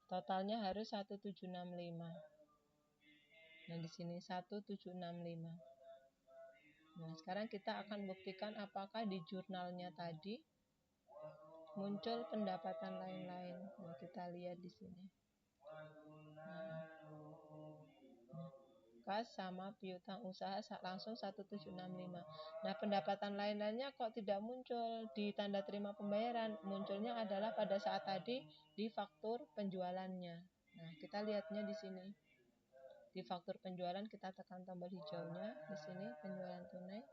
Totalnya harus 1765. Nah, di sini 1765. Nah, sekarang kita akan buktikan apakah di jurnalnya tadi muncul pendapatan lain-lain. Nah, kita lihat di sini. Kas sama piutang usaha langsung 1765. Nah, pendapatan lain-lainnya kok tidak muncul di tanda terima pembayaran? Munculnya adalah pada saat tadi di faktur penjualannya. Nah, kita lihatnya di sini. Di faktur penjualan kita tekan tombol hijaunya di sini penjualan tunai.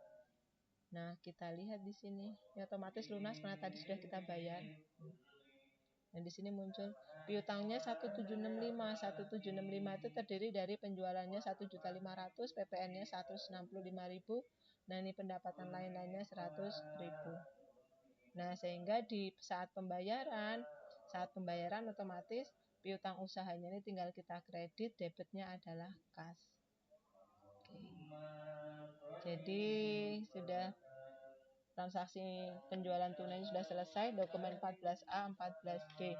Nah, kita lihat di sini. Ya, otomatis lunas karena tadi sudah kita bayar. Dan di sini muncul piutangnya 1765. 1765 itu terdiri dari penjualannya 1.500.000, PPN-nya 165.000. Nah, ini pendapatan lain-lainnya 100.000. Nah, sehingga di saat pembayaran otomatis piutang usahanya ini tinggal kita kredit, debitnya adalah kas. Oke. Jadi sudah transaksi penjualan tunai sudah selesai, dokumen 14A, 14B.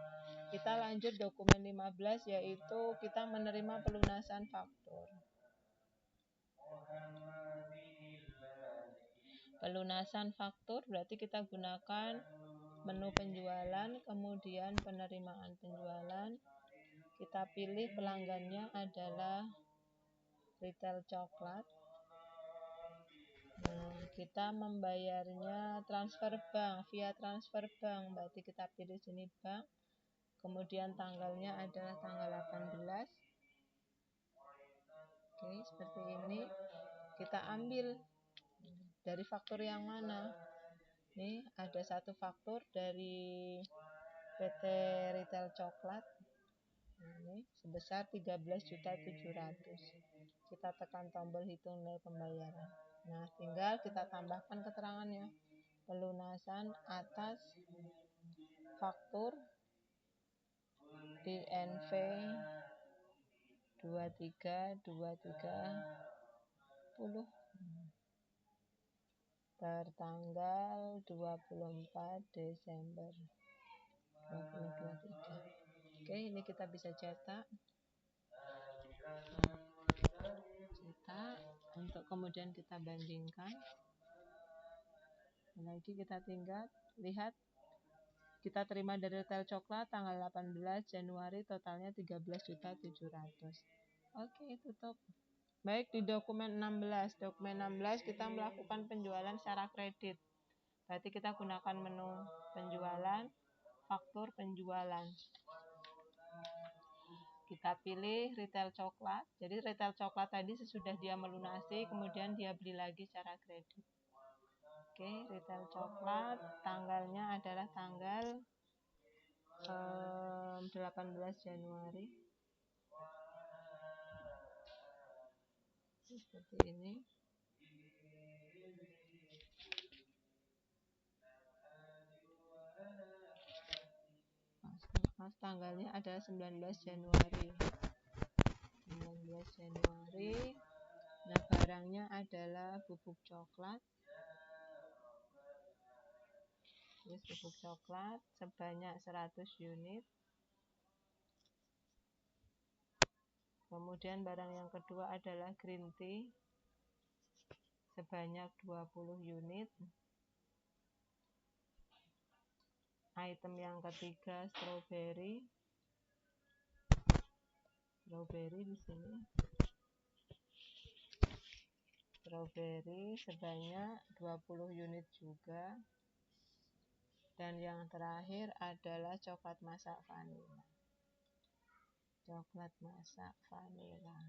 Kita lanjut dokumen 15, yaitu kita menerima pelunasan faktur. Pelunasan faktur berarti kita gunakan menu penjualan, kemudian penerimaan penjualan. Kita pilih pelanggannya adalah retail coklat. Nah, kita membayarnya transfer bank, via transfer bank, berarti kita pilih sini bank. Kemudian tanggalnya adalah tanggal 18. Oke, seperti ini. Kita ambil dari faktur yang mana? Ini ada satu faktur dari PT Retail Coklat. Ini sebesar 13.700.000. Kita tekan tombol hitung nilai pembayaran. Nah, tinggal kita tambahkan keterangannya. Pelunasan atas faktur INV 232310 tertanggal 24 Desember 2023. Oke, ini kita bisa cetak untuk kemudian kita bandingkan. Lagi kita tinggal lihat kita terima dari retail coklat tanggal 18 Januari, totalnya 13.700.000. Oke, tutup. Baik, di dokumen 16. Dokumen 16 kita melakukan penjualan secara kredit. Berarti kita gunakan menu penjualan, faktur penjualan. Kita pilih retail coklat. Jadi retail coklat tadi sesudah dia melunasi, kemudian dia beli lagi secara kredit. Oke, retail coklat, tanggalnya adalah tanggal 18 Januari. Seperti ini. Tanggalnya adalah 19 Januari. 19 Januari. Nah, barangnya adalah bubuk coklat. checklist bubuk coklat sebanyak 100 unit. Kemudian barang yang kedua adalah green tea sebanyak 20 unit. Item yang ketiga strawberry. Strawberry di sini. Strawberry sebanyak 20 unit juga. Dan yang terakhir adalah coklat masak vanila. Coklat masak vanila.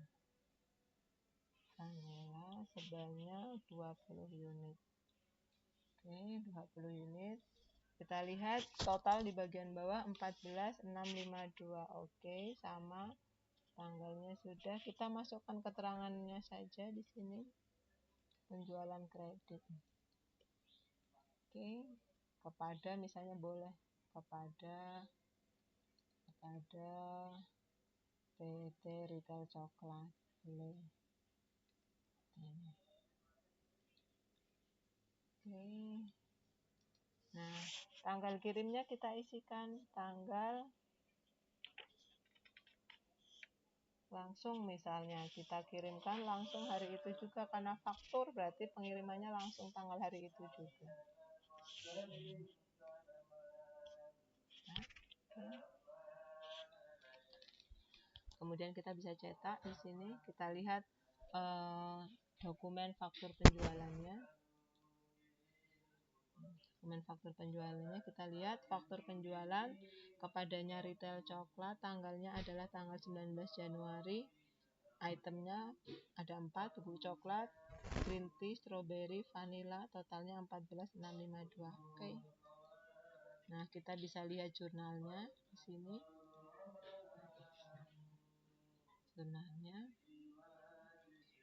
Vanila sebanyak 20 unit. Oke, 20 unit. Kita lihat total di bagian bawah 14.652. Oke, sama. Tanggalnya sudah. Kita masukkan keterangannya saja di sini. Penjualan kredit. Oke, kepada misalnya boleh kepada PT Retail Coklat. Boleh. Oke. Nah, tanggal kirimnya kita isikan tanggal langsung, misalnya kita kirimkan langsung hari itu juga karena faktur, berarti pengirimannya langsung tanggal hari itu juga. Kemudian kita bisa cetak di sini, kita lihat dokumen faktur penjualannya. Dokumen faktur penjualannya kita lihat faktur penjualan kepadanya Retail Coklat, tanggalnya adalah tanggal 19 Januari. Itemnya ada 4, bubuk coklat, green tea, strawberry, vanilla, totalnya 14.652. Oke. Nah, kita bisa lihat jurnalnya di sini. Jurnalnya.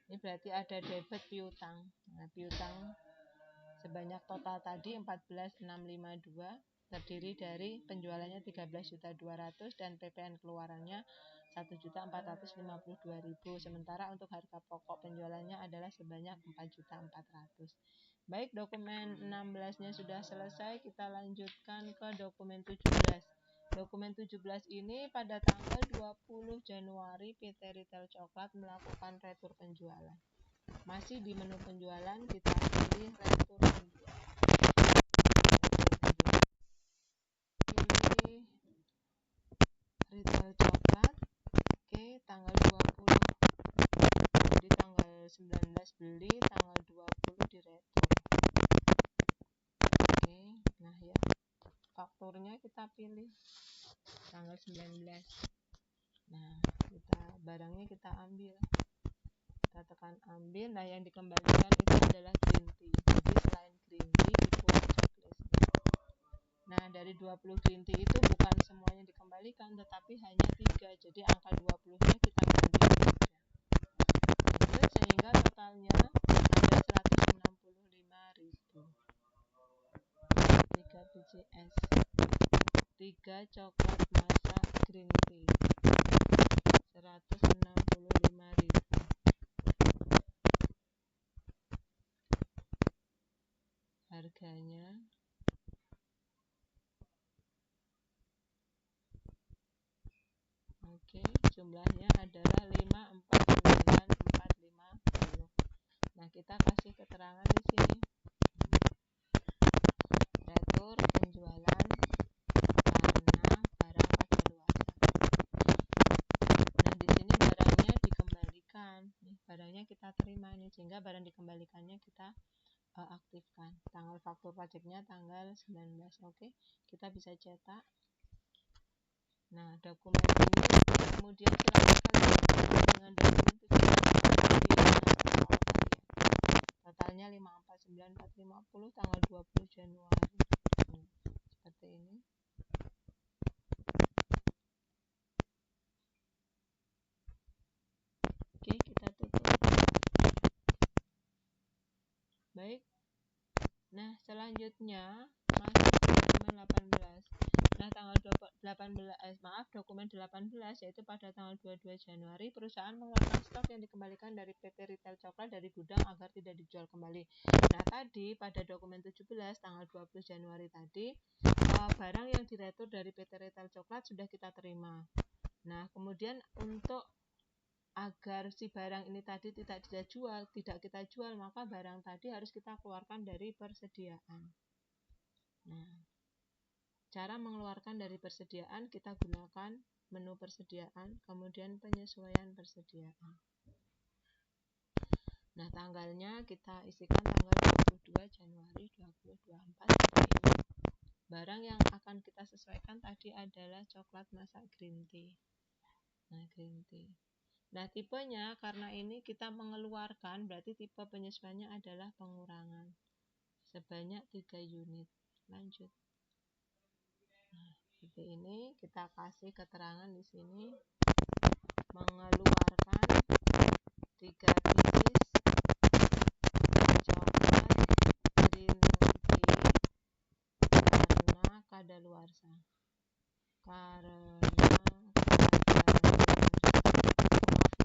Ini berarti ada debit piutang. Nah, piutang sebanyak total tadi 14.652 terdiri dari penjualannya 13.200.000 dan PPN keluarannya 1.452.000. Sementara untuk harga pokok penjualannya adalah sebanyak 4.400.000. Baik, dokumen 16-nya sudah selesai, kita lanjutkan ke dokumen 17. Dokumen 17 ini pada tanggal 20 Januari PT Retail Coklat melakukan retur penjualan. Masih di menu penjualan, kita pilih retur penjualan. Pilih Retail Coklat. Oke, tanggal 20. Jadi tanggal 19 beli, tanggal 20 di retur. Oke, nah ya. Fakturnya kita pilih tanggal 19. Nah, barangnya kita ambil. Kita tekan ambil. Nah, yang dikembalikan itu adalah green tea. Jadi selain green tea itu checklistnya. Nah, dari 20 green tea itu bukan semuanya dikembalikan, tetapi hanya 3. Jadi angka 20-nya kita ganti 3. Lanjut, sehingga totalnya ada 165.000. 3 BCS. 3 coklat masak green tea. 165.000. Harganya oke, jumlahnya adalah 549.450. Nah, kita kasih keterangan di sini. Retur penjualan karena barang kadaluarsa. Nah, di sini barangnya dikembalikan. Nih, barangnya kita terima nih, sehingga barang dikembalikannya kita aktifkan. Tanggal faktur pajaknya tanggal 19. Oke, kita bisa cetak. Nah, dokumen ini kemudian silakan dengan dokumen 17 totalnya 549.450 tanggal 20 Januari. Seperti ini. Oke, kita tutup. Baik. Nah, selanjutnya masuk ke halaman 18. Nah, tanggal 18, dokumen 18 yaitu pada tanggal 22 Januari perusahaan mengeluarkan stok yang dikembalikan dari PT Retail Coklat dari gudang agar tidak dijual kembali. Nah, tadi pada dokumen 17 tanggal 20 Januari tadi barang yang diretur dari PT Retail Coklat sudah kita terima. Nah, kemudian untuk agar si barang ini tadi tidak kita jual, maka barang tadi harus kita keluarkan dari persediaan. Nah, cara mengeluarkan dari persediaan kita gunakan menu persediaan, kemudian penyesuaian persediaan. Nah, tanggalnya kita isikan tanggal 22 Januari 2024 seperti ini. Barang yang akan kita sesuaikan tadi adalah coklat masak green tea. Nah, green tea. Nah, tipenya karena ini kita mengeluarkan, berarti tipe penyesuaiannya adalah pengurangan. Sebanyak 3 unit. Lanjut. Nah, seperti ini kita kasih keterangan di sini mengeluarkan 3 pieces coklat green tea karena kadaluarsa. Maaf,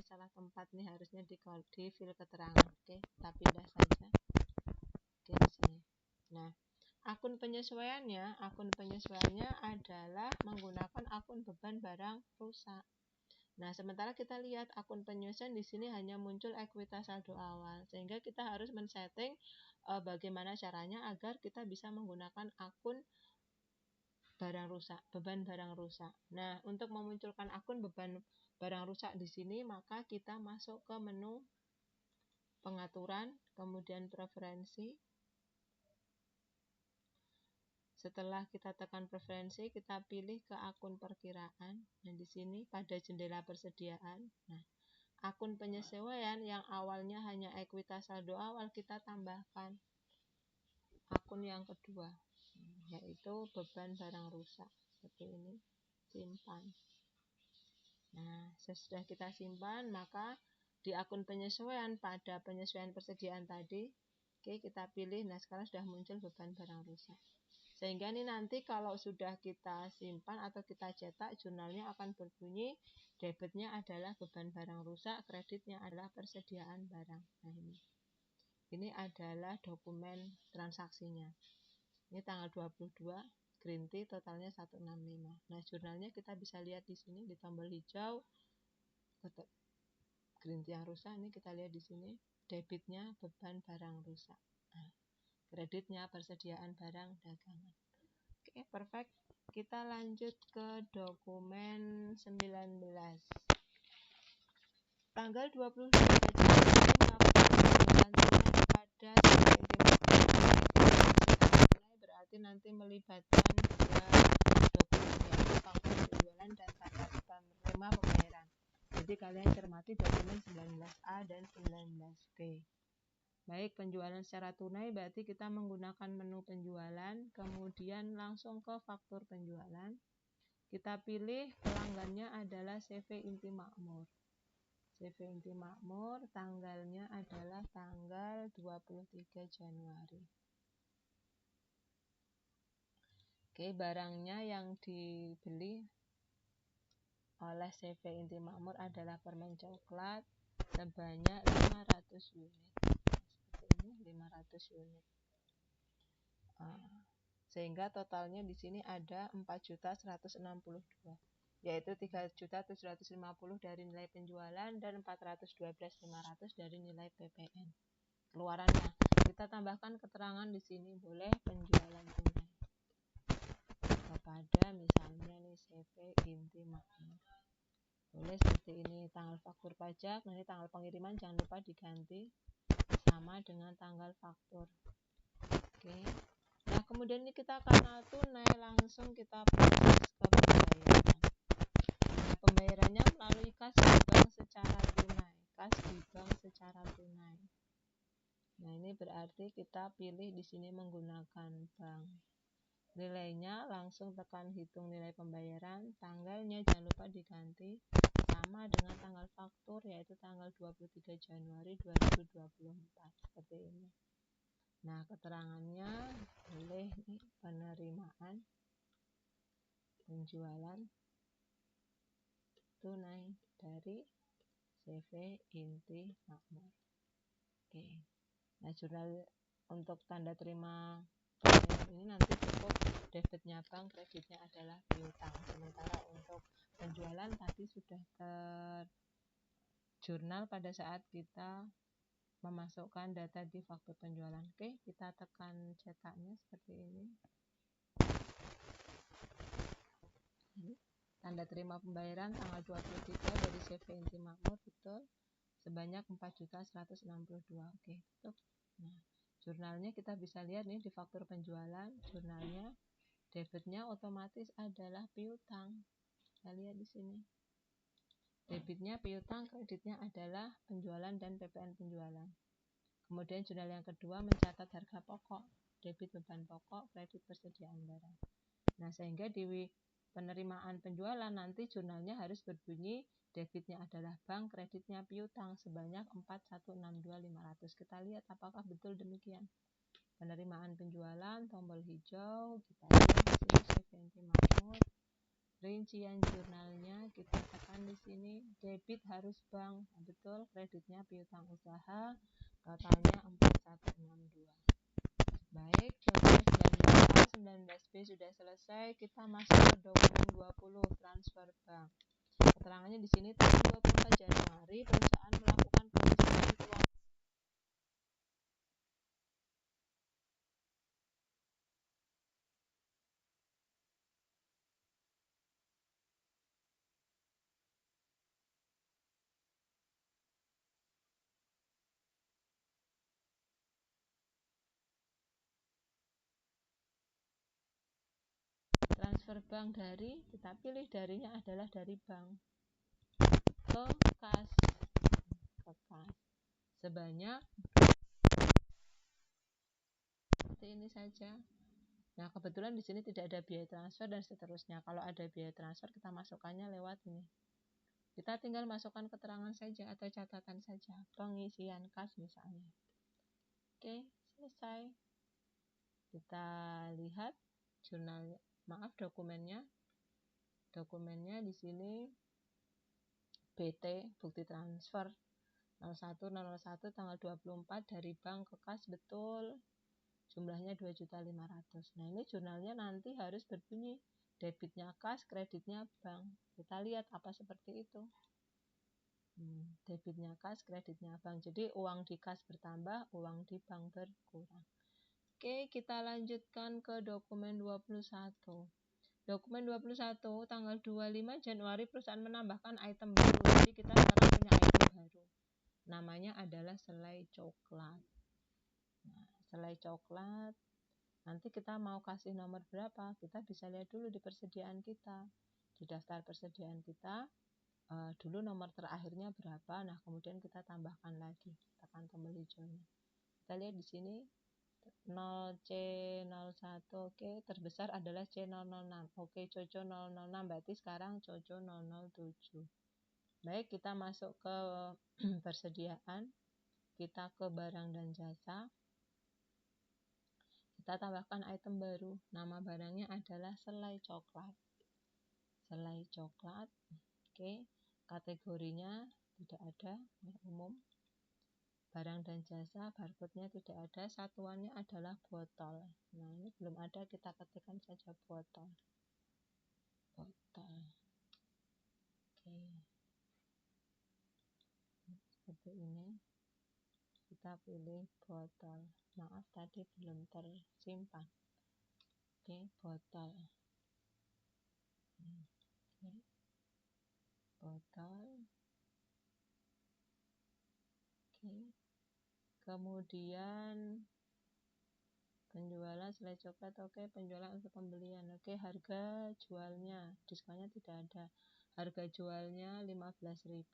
salah tempat nih, harusnya di fill keterangan. Oke, kita pindah saja. Oke, di sini. Nah, akun penyesuaiannya adalah menggunakan akun beban barang rusak. Nah, sementara kita lihat akun penyesuaian di sini hanya muncul ekuitas saldo awal, sehingga kita harus men-setting bagaimana caranya agar kita bisa menggunakan akun barang rusak, beban barang rusak. Nah, untuk memunculkan akun beban barang rusak di sini, maka kita masuk ke menu pengaturan, kemudian preferensi. Setelah kita tekan preferensi, kita pilih ke akun perkiraan. Dan di sini pada jendela persediaan. Nah, akun penyesuaian yang awalnya hanya ekuitas saldo awal, kita tambahkan akun yang kedua, yaitu beban barang rusak. Seperti ini, simpan. Nah, sesudah kita simpan, maka di akun penyesuaian pada penyesuaian persediaan tadi, oke, kita pilih. Nah, sekarang sudah muncul beban barang rusak. Sehingga ini nanti kalau sudah kita simpan atau kita cetak, jurnalnya akan berbunyi debitnya adalah beban barang rusak, kreditnya adalah persediaan barang. Nah, ini adalah dokumen transaksinya. Ini tanggal 22, green tea totalnya 165. Nah, jurnalnya kita bisa lihat di sini di tombol hijau. Green tea yang rusak ini kita lihat di sini, debitnya beban barang rusak. Nah, kreditnya persediaan barang dagangan. Oke, perfect. Kita lanjut ke dokumen 19. Tanggal 22 Januari melakukan penjualan tunai pada berarti nanti melibatkan dua dokumen, yaitu faktur penjualan dan tanda penerima pembayaran. Jadi kalian cermati dokumen 19A dan 19B. Baik, penjualan secara tunai berarti kita menggunakan menu penjualan, kemudian langsung ke faktur penjualan. Kita pilih pelanggannya adalah CV Inti Makmur. CV Inti Makmur, tanggalnya adalah tanggal 23 Januari. Oke, barangnya yang dibeli oleh CV Inti Makmur adalah permen coklat sebanyak 500 unit. Seperti ini, 500 unit. Sehingga totalnya di sini ada 4.162, yaitu 3.750 dari nilai penjualan dan 412.500 dari nilai PPN. Keluarannya kita tambahkan keterangan di sini, boleh penjualan tunai kepada misalnya nih CV Inti Makmur. Boleh seperti ini. Tanggal faktur pajak, nanti tanggal pengiriman jangan lupa diganti sama dengan tanggal faktur. Oke. Nah, kemudian ini kita karena tunai, langsung kita proses ke pembayaran. Nah, pembayarannya melalui kas di bank secara tunai. Kas di bank secara tunai. Nah, ini berarti kita pilih di sini menggunakan bank. Nilainya langsung tekan hitung nilai pembayaran, tanggalnya jangan lupa diganti sama dengan tanggal faktur, yaitu tanggal 23 Januari 2024. Seperti ini. Nah, keterangannya boleh nih penerimaan. penjualan tunai dari CV inti makmur. Oke. Nah, jurnal untuk tanda terima pembayaran ini nanti cukup debitnya bank, kreditnya adalah piutang. Sementara untuk penjualan tadi sudah terjurnal pada saat kita memasukkan data di faktur penjualan. Oke, kita tekan cetaknya seperti ini. Tanda terima pembayaran tanggal 23 dari CV inti makmur, betul, sebanyak 4.162. Oke, tutup. Nah, jurnalnya kita bisa lihat nih di faktur penjualan, jurnalnya debitnya otomatis adalah piutang. Kita lihat di sini. Debitnya piutang, kreditnya adalah penjualan dan PPN penjualan. Kemudian jurnal yang kedua mencatat harga pokok, debit beban pokok, kredit persediaan barang. Nah, sehingga di penerimaan penjualan nanti jurnalnya harus berbunyi debitnya adalah bank, kreditnya piutang sebanyak 4.162.500. Kita lihat apakah betul demikian. Penerimaan penjualan, tombol hijau, kita lihat di sini CV inti makmur. Rincian jurnalnya kita tekan di sini, debit harus bank, nah, betul, kreditnya piutang usaha, totalnya 4.162. Baik, contoh 19A, 19B sudah selesai. Kita masuk ke dokumen 20, transfer bank. Keterangannya di sini tanggal 24 Januari perusahaan melakukan pengisian uang. Transfer bank dari, kita pilih darinya adalah dari bank ke kas, sebanyak seperti ini saja. Nah, kebetulan di sini tidak ada biaya transfer dan seterusnya. Kalau ada biaya transfer, kita masukkannya lewat ini. Kita tinggal masukkan keterangan saja atau catatan saja, pengisian kas misalnya. Oke, selesai. Kita lihat jurnal, dokumennya. Dokumennya di sini BT, bukti transfer 0101 tanggal 24 dari bank ke kas, betul. Jumlahnya 2.500.000. Nah, ini jurnalnya nanti harus berbunyi debitnya kas, kreditnya bank. Kita lihat apa seperti itu. Debitnya kas, kreditnya bank. Jadi uang di kas bertambah, uang di bank berkurang. Oke, kita lanjutkan ke dokumen 21. Dokumen 21 tanggal 25 Januari perusahaan menambahkan item baru. Jadi kita sekarang punya item baru. Namanya adalah selai coklat. Nah, selai coklat. Nanti kita mau kasih nomor berapa? Kita bisa lihat dulu di persediaan kita. Di daftar persediaan kita, dulu nomor terakhirnya berapa. Nah, kemudian kita tambahkan lagi. Tekan tombol hijaunya. Kita lihat di sini 0C01. Oke, terbesar adalah C006. Oke, Coco 006. Berarti sekarang Coco 007. Baik, kita masuk ke persediaan. Kita ke barang dan jasa. Kita tambahkan item baru. Nama barangnya adalah selai coklat. Selai coklat. Oke, kategorinya tidak ada, umum. Barang dan jasa, barcode-nya tidak ada, satuannya adalah botol. Nah, ini belum ada, kita ketikkan saja botol. Botol. Oke. Seperti ini. Kita pilih botol. Maaf, tadi belum tersimpan. Oke, botol. Oke. Botol. Oke. Kemudian penjualan selai coklat, oke, penjualan untuk pembelian, oke, harga jualnya, diskonnya tidak ada, harga jualnya 15.000.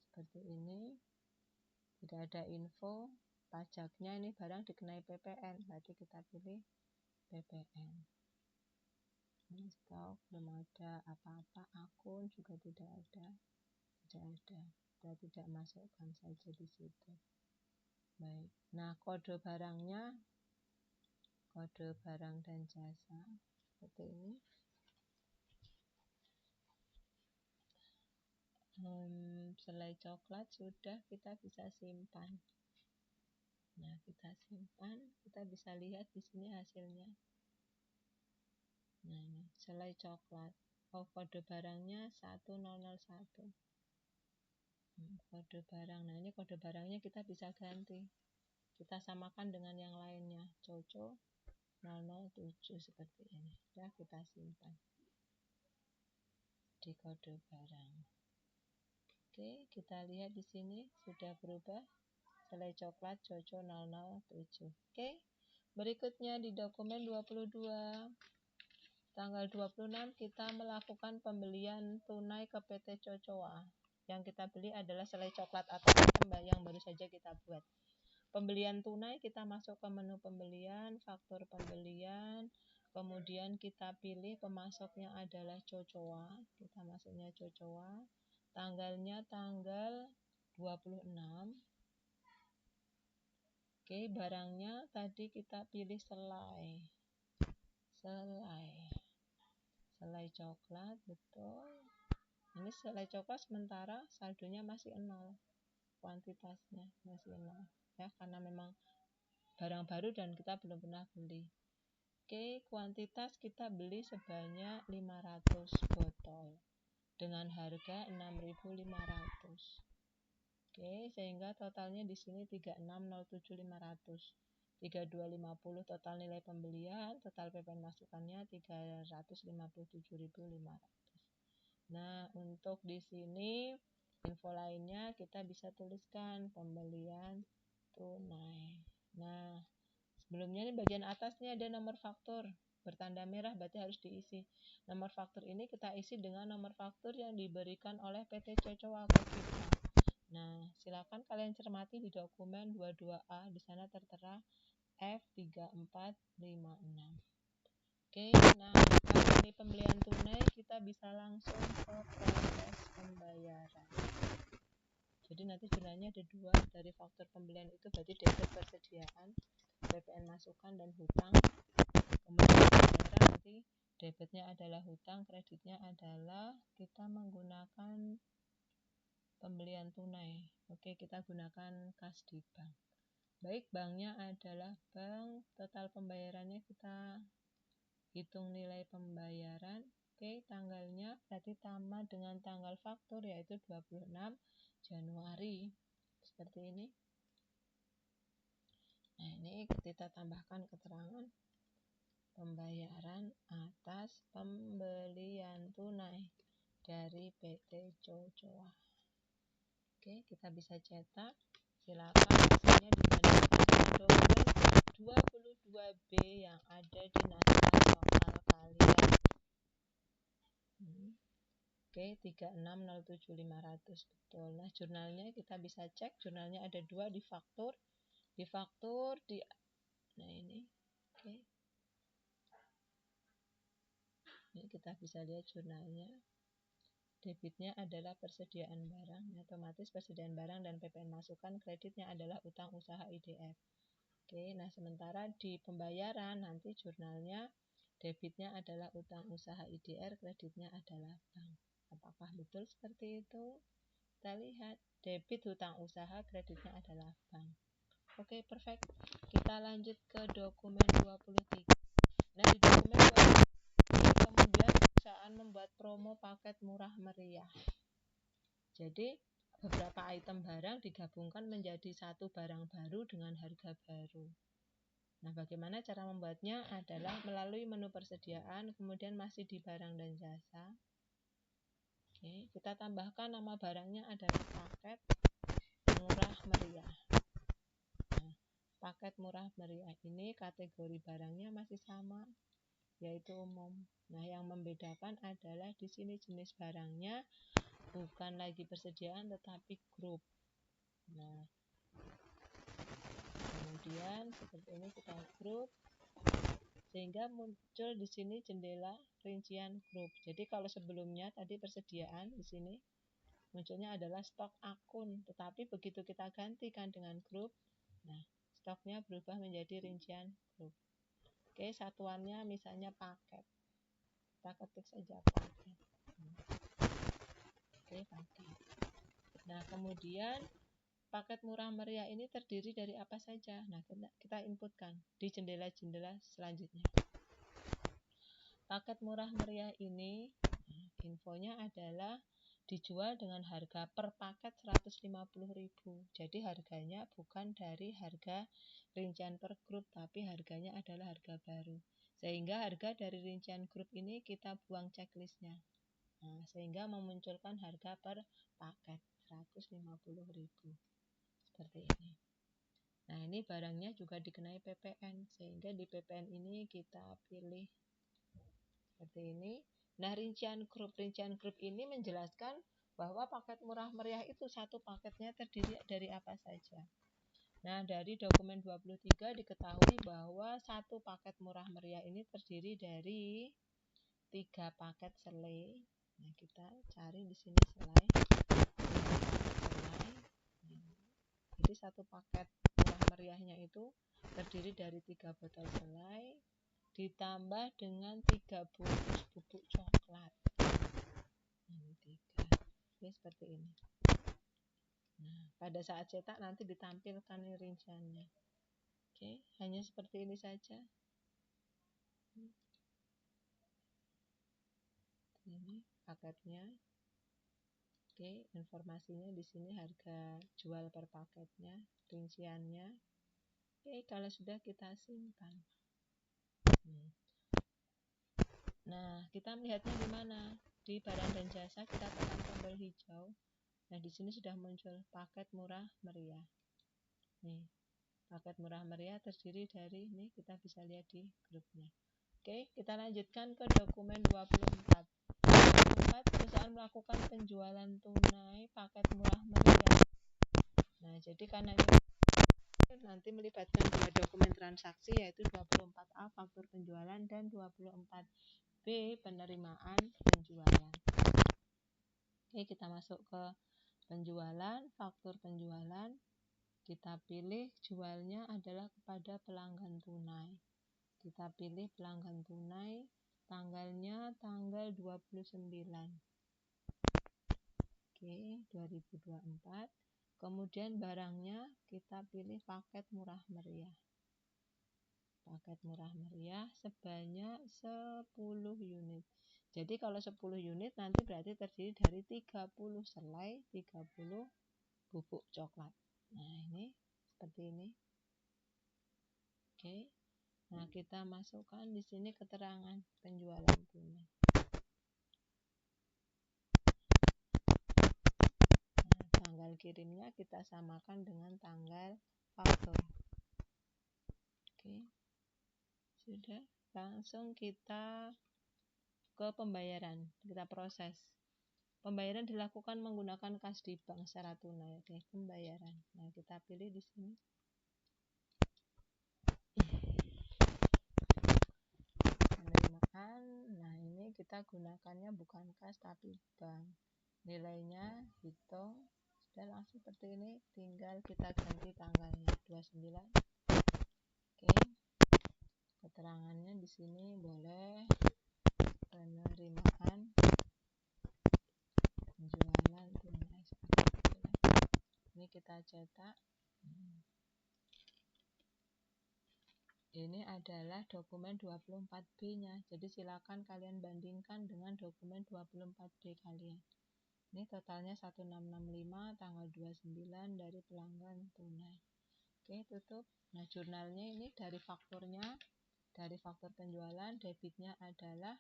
Seperti ini, tidak ada info, pajaknya ini barang dikenai PPN, berarti kita pilih PPN. Ini stok, belum ada apa-apa, akun juga tidak ada, kita tidak masukkan saja di situ. Baik, nah kode barangnya, kode barang dan jasa seperti ini. selai coklat sudah kita bisa simpan. Nah, kita simpan, kita bisa lihat di sini hasilnya. Nah, ini selai coklat. Oh, kode barangnya 1001. Kode barang. Nah, ini kode barangnya kita bisa ganti. Kita samakan dengan yang lainnya. Coco 007 seperti ini. Ya, kita simpan di kode barang. Oke, kita lihat di sini sudah berubah. Selai coklat Coco 007. Oke. Berikutnya di dokumen 22. Tanggal 26 kita melakukan pembelian tunai ke PT Cocoa. Yang kita beli adalah selai coklat atau item yang baru saja kita buat. Pembelian tunai kita masuk ke menu pembelian, faktur pembelian, kemudian kita pilih pemasoknya adalah Cocoa. Kita masuknya Cocoa. Tanggalnya tanggal 26. Oke, barangnya tadi kita pilih selai coklat, betul. Ini selai coklat sementara saldonya masih 0, kuantitasnya masih 0 ya, karena memang barang baru dan kita belum pernah beli. Oke, kuantitas kita beli sebanyak 500 botol dengan harga 6.500. Oke, sehingga totalnya di sini 3607.500. 3250 total nilai pembelian, total PPN masukannya 357.500. Nah, untuk di sini info lainnya kita bisa tuliskan pembelian tunai. Nah, sebelumnya ini bagian atas nih ada nomor faktur bertanda merah, berarti harus diisi. Nomor faktur ini kita isi dengan nomor faktur yang diberikan oleh PT Cocoa ke kita. Nah, silakan kalian cermati di dokumen 22A, di sana tertera F3456. Oke, nah kalau ini pembelian tunai kita bisa langsung ke proses pembayaran. Jadi nanti jurnalnya ada 2 dari faktur pembelian itu, berarti debit persediaan, PPN masukan dan hutang. Kemudian pembayaran nanti debitnya adalah hutang, kreditnya adalah kita menggunakan pembelian tunai. Oke, kita gunakan kas di bank. Baik, banknya adalah bank, total pembayarannya kita hitung nilai pembayaran. Oke, tanggalnya berarti sama dengan tanggal faktur yaitu 26 Januari. Seperti ini. Nah, ini kita tambahkan keterangan pembayaran atas pembelian tunai dari PT Cocoa. Oke, kita bisa cetak. Silakan hasilnya dibandingkan dengan dokumen 22B yang ada di naskah lokal kalian. Oke, 3607.500 betul. Nah, jurnalnya kita bisa cek. Jurnalnya ada 2 di faktur. Nah ini. Oke. Ini kita bisa lihat jurnalnya. Debitnya adalah persediaan barang, otomatis persediaan barang dan PPN masukan, kreditnya adalah utang usaha IDF. Oke, nah sementara di pembayaran nanti jurnalnya debitnya adalah utang usaha IDR, kreditnya adalah bank. Apakah betul seperti itu? Kita lihat, debit hutang usaha, kreditnya adalah bank. Oke, perfect. Kita lanjut ke dokumen 23. Nah, di dokumen 23 kemudian perusahaan membuat promo paket murah meriah. Jadi beberapa item barang digabungkan menjadi satu barang baru dengan harga baru. Nah, bagaimana cara membuatnya adalah melalui menu persediaan, kemudian masih di barang dan jasa. Oke, kita tambahkan nama barangnya adalah paket murah meriah. Nah, paket murah meriah ini kategori barangnya masih sama, yaitu umum. Nah, yang membedakan adalah di sini jenis barangnya bukan lagi persediaan tetapi grup. Nah, kemudian seperti ini kita grup sehingga muncul di sini jendela rincian grup. Jadi kalau sebelumnya tadi persediaan, di sini munculnya adalah stok akun, tetapi begitu kita gantikan dengan grup, nah stoknya berubah menjadi rincian grup. Oke, satuannya misalnya paket. Kita ketik saja paket. Oke, paket. Nah, kemudian paket murah meriah ini terdiri dari apa saja? Nah, kita inputkan di jendela-jendela selanjutnya. Paket murah meriah ini infonya adalah dijual dengan harga per paket 150.000. Jadi harganya bukan dari harga rincian per grup, tapi harganya adalah harga baru. Sehingga harga dari rincian grup ini kita buang checklistnya. Nah, sehingga memunculkan harga per paket 150.000. Seperti ini. Nah, ini barangnya juga dikenai PPN, sehingga di PPN ini kita pilih seperti ini. Nah, rincian grup ini menjelaskan bahwa paket murah meriah itu satu paketnya terdiri dari apa saja. Nah, dari dokumen 23 diketahui bahwa satu paket murah meriah ini terdiri dari 3 paket selai. Nah, kita cari di sini selai. Jadi satu paket murah meriahnya itu terdiri dari 3 botol selai ditambah dengan 3 bungkus bubuk coklat. Ini 3. Oke, seperti ini. Nah, pada saat cetak nanti ditampilkan rinciannya. Oke, hanya seperti ini saja. Ini paketnya. Oke, informasinya di sini harga jual per paketnya, rinciannya. Oke, kalau sudah kita simpan. Nah, kita melihatnya di mana? Di barang dan jasa kita tekan tombol hijau. Nah, di sini sudah muncul paket murah meriah. Nih, paket murah meriah terdiri dari ini, kita bisa lihat di grupnya. Oke, kita lanjutkan ke dokumen 24. 24 perusahaan melakukan penjualan tunai paket murah meriah. Nah, jadi karena ini nanti melibatkan 2 dokumen transaksi yaitu 24A faktur penjualan dan 24B penerimaan penjualan. Oke, kita masuk ke penjualan, faktur penjualan. Kita pilih jualnya adalah kepada pelanggan tunai. Kita pilih pelanggan tunai, tanggalnya tanggal 29. Oke, 2024. Kemudian barangnya kita pilih paket murah meriah. Paket murah meriah sebanyak 10 unit. Jadi kalau 10 unit nanti berarti terdiri dari 30 selai, 30 bubuk coklat. Nah, ini seperti ini. Oke. Nah, kita masukkan di sini keterangan penjualan tunai. Nah, tanggal kirimnya kita samakan dengan tanggal faktur. Oke. Sudah, langsung kita ke pembayaran. Kita proses. Pembayaran dilakukan menggunakan kas di bank secara tunai. Oke, pembayaran. Nah, kita pilih di sini. Penerimaan. Nah, ini kita gunakannya bukan kas tapi bank. Nilainya hitung. Sudah langsung seperti ini. Tinggal kita ganti tanggalnya 29. Oke. Keterangannya di sini boleh penerimaan penjualan tunai seperti itu. Ini kita cetak. Ini adalah dokumen 24B-nya. Jadi silakan kalian bandingkan dengan dokumen 24B kalian. Ini totalnya 1665 tanggal 29 dari pelanggan tunai. Oke, tutup. Nah, jurnalnya ini dari fakturnya, dari faktur penjualan, debitnya adalah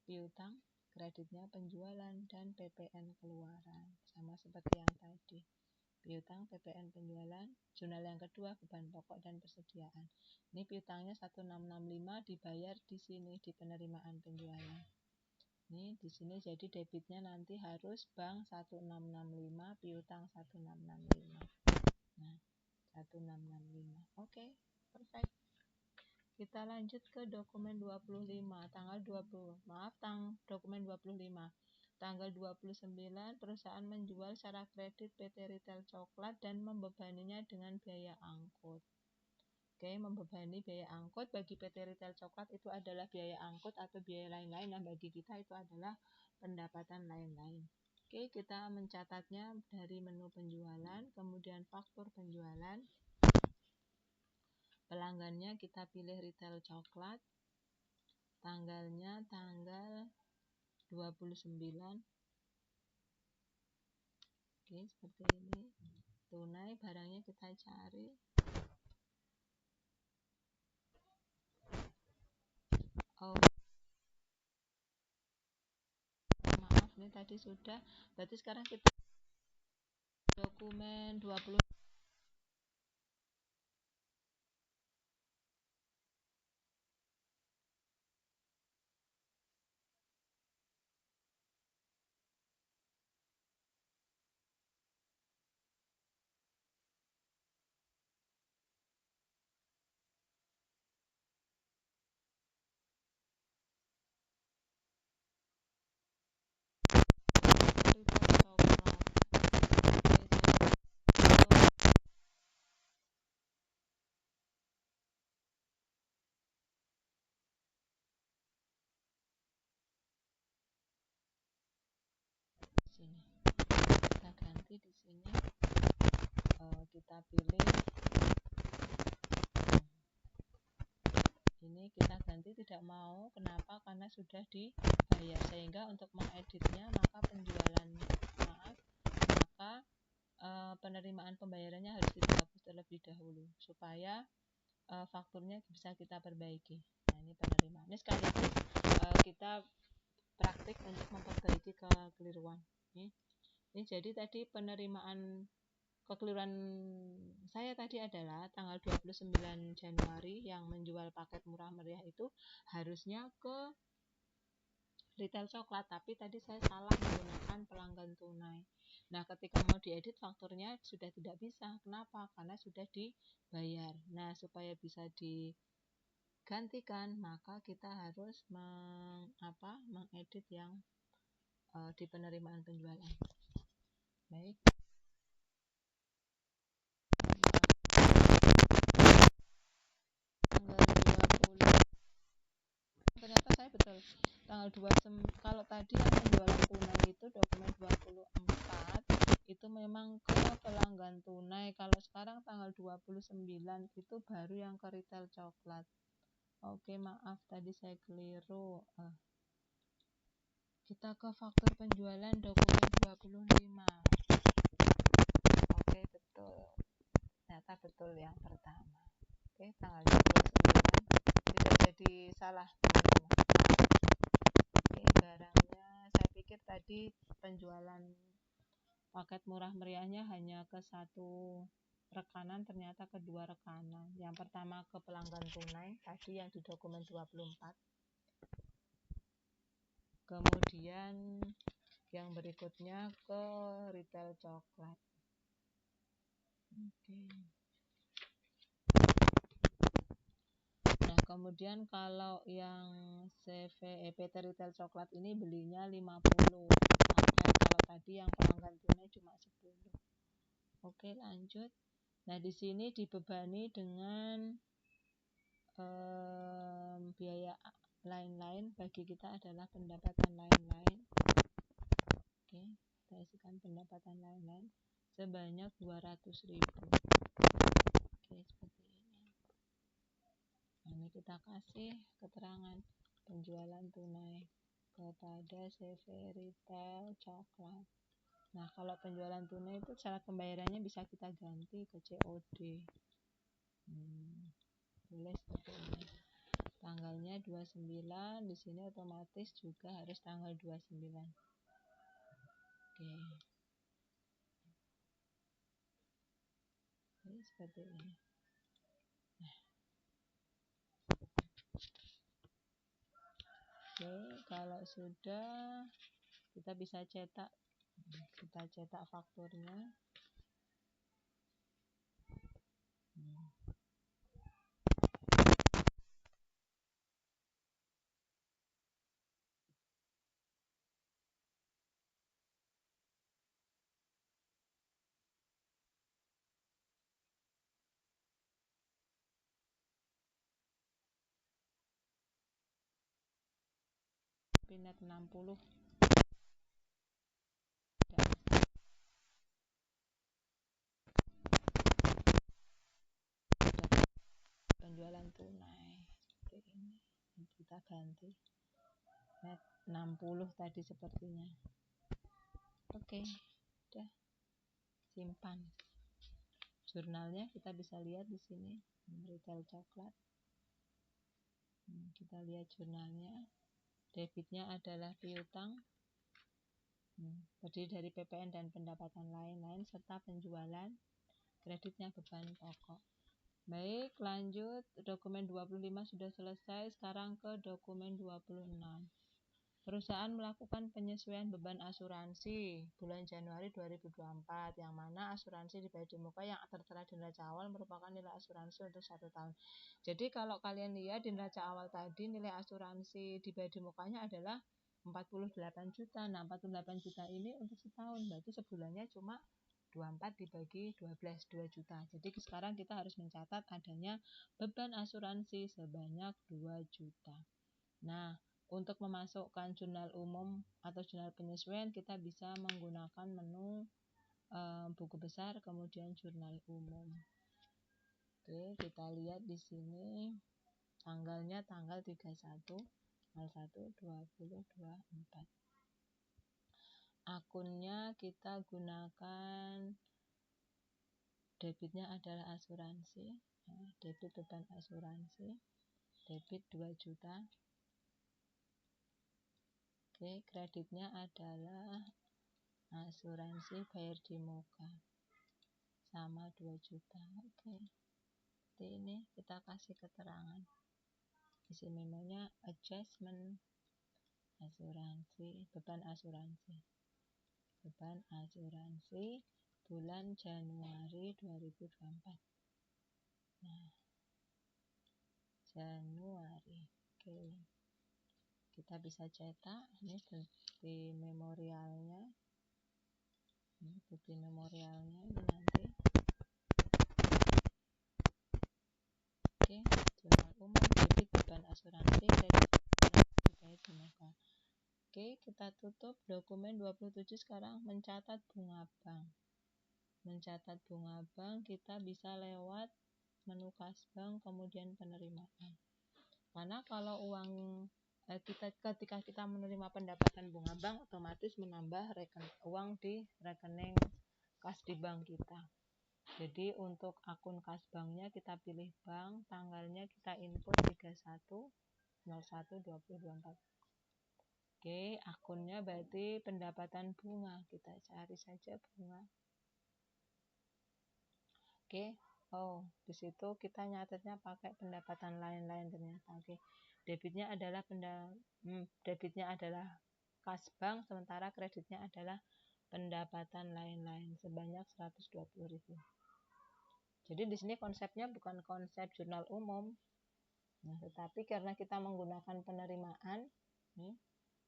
piutang, kreditnya penjualan, dan PPN keluaran. Sama seperti yang tadi. Piutang, PPN penjualan. Jurnal yang kedua, beban pokok dan persediaan. Ini piutangnya 1665 dibayar di sini di penerimaan penjualan. Ini di sini jadi debitnya nanti harus bank 1665, piutang 1665. Nah, 1665. Oke, perfect. Kita lanjut ke dokumen 25, dokumen 25. Tanggal 29, perusahaan menjual secara kredit PT Retail Coklat dan membebaninya dengan biaya angkut. Oke, membebani biaya angkut bagi PT Retail Coklat itu adalah biaya angkut atau biaya lain-lain. Nah, bagi kita itu adalah pendapatan lain-lain. Oke, kita mencatatnya dari menu penjualan, kemudian faktur penjualan. Pelanggannya kita pilih retail coklat. Tanggalnya tanggal 29. Oke, seperti ini. Tunai, barangnya kita cari. Oh, maaf, ini tadi sudah. Berarti sekarang kita dokumen 20. Retail coklat. Sini kita ganti di sini, kita pilih ini, kita ganti tidak mau. Kenapa? Karena sudah dibayar, sehingga untuk mengeditnya maka penjualannya maka penerimaan pembayarannya harus dihapus terlebih dahulu supaya fakturnya bisa kita perbaiki. Nah, ini penerimaan. Ini sekaligus kita praktik untuk memperbaiki kekeliruan. Ini jadi tadi penerimaan kekeliruan saya tadi adalah tanggal 29 Januari yang menjual paket murah meriah itu harusnya ke retail coklat, tapi tadi saya salah menggunakan pelanggan tunai. Nah, ketika mau diedit fakturnya sudah tidak bisa. Kenapa? Karena sudah dibayar. Nah, supaya bisa digantikan, maka kita harus mengedit yang di penerimaan penjualan. Baik. Ternyata saya betul tanggal 2, kalau tadi yang penjualan tunai itu dokumen 24 itu memang ke pelanggan tunai. Kalau sekarang tanggal 29 itu baru yang ke retail coklat. Oke, maaf tadi saya keliru. Kita ke faktur penjualan dokumen 25. Oke, betul. Ternyata betul yang pertama. Oke, tanggal 29 tidak jadi salah. Oke, barangnya saya pikir tadi penjualan paket murah meriahnya hanya ke satu rekanan, ternyata kedua rekanan. Yang pertama ke pelanggan tunai tadi yang di dokumen 24. Kemudian yang berikutnya ke retail coklat. Oke. Nah, kemudian kalau yang PT Retail Coklat ini belinya 50 paket, kalau tadi yang pelanggan tunai cuma 10. Oke, lanjut. Nah, di sini dibebani dengan biaya lain-lain. Bagi kita adalah pendapatan lain-lain. Oke, kita isikan pendapatan lain-lain sebanyak 200.000. Oke, seperti ini. Nah, ini kita kasih keterangan penjualan tunai kepada CV Retail Coklat. Nah, kalau penjualan tunai itu cara pembayarannya bisa kita ganti ke COD. Boleh seperti ini. Tanggalnya 29, di sini otomatis juga harus tanggal 29. Oke. Oke, seperti ini. Nah. Oke, kalau sudah kita bisa cetak. Kita cetak fakturnya. Pinet 60. tunai. Seperti ini. Kita ganti. Net 60 tadi sepertinya. Oke, udah. Simpan. Jurnalnya kita bisa lihat di sini. Retail coklat. Kita lihat jurnalnya. Debitnya adalah piutang. Terdiri dari PPN dan pendapatan lain-lain serta penjualan. Kreditnya beban pokok. Baik, lanjut. Dokumen 25 sudah selesai. Sekarang ke dokumen 26. Perusahaan melakukan penyesuaian beban asuransi bulan Januari 2024, yang mana asuransi dibayar di muka yang tertera di neraca awal merupakan nilai asuransi untuk 1 tahun. Jadi kalau kalian lihat di neraca awal tadi, nilai asuransi dibayar di mukanya adalah 48 juta. Nah, 48 juta ini untuk setahun, berarti sebulannya cuma 24 dibagi 12, 2 juta. Jadi sekarang kita harus mencatat adanya beban asuransi sebanyak 2 juta. Nah, untuk memasukkan jurnal umum atau jurnal penyesuaian, kita bisa menggunakan menu buku besar, kemudian jurnal umum. Oke, kita lihat di sini tanggalnya tanggal 31/01/2024. Akunnya kita gunakan, debitnya adalah asuransi, debit beban asuransi, debit 2 juta. Oke, kreditnya adalah asuransi bayar di muka sama 2 juta. Oke. Seperti ini kita kasih keterangan. Isi memonya adjustment asuransi, beban asuransi. Beban asuransi bulan Januari 2024. Nah, Januari. Oke. Kita bisa cetak ini bukti memorialnya. Ini bukti memorialnya ini nanti. Oke, jurnal umum, debit beban asuransi, kredit dibayar di muka. Oke, kita tutup dokumen 27. Sekarang mencatat bunga bank. Mencatat bunga bank kita bisa lewat menu kas bank, kemudian penerimaan. Karena kalau ketika kita menerima pendapatan bunga bank, otomatis menambah uang di rekening kas di bank kita. Jadi untuk akun kas banknya kita pilih bank, tanggalnya kita input 31/01/2024. Oke, akunnya berarti pendapatan bunga, kita cari saja bunga. Oke, di situ kita nyatetnya pakai pendapatan lain-lain ternyata. Oke, debitnya adalah kas bank, sementara kreditnya adalah pendapatan lain-lain sebanyak 120.000. Jadi di sini konsepnya bukan konsep jurnal umum. Nah, tetapi karena kita menggunakan penerimaan,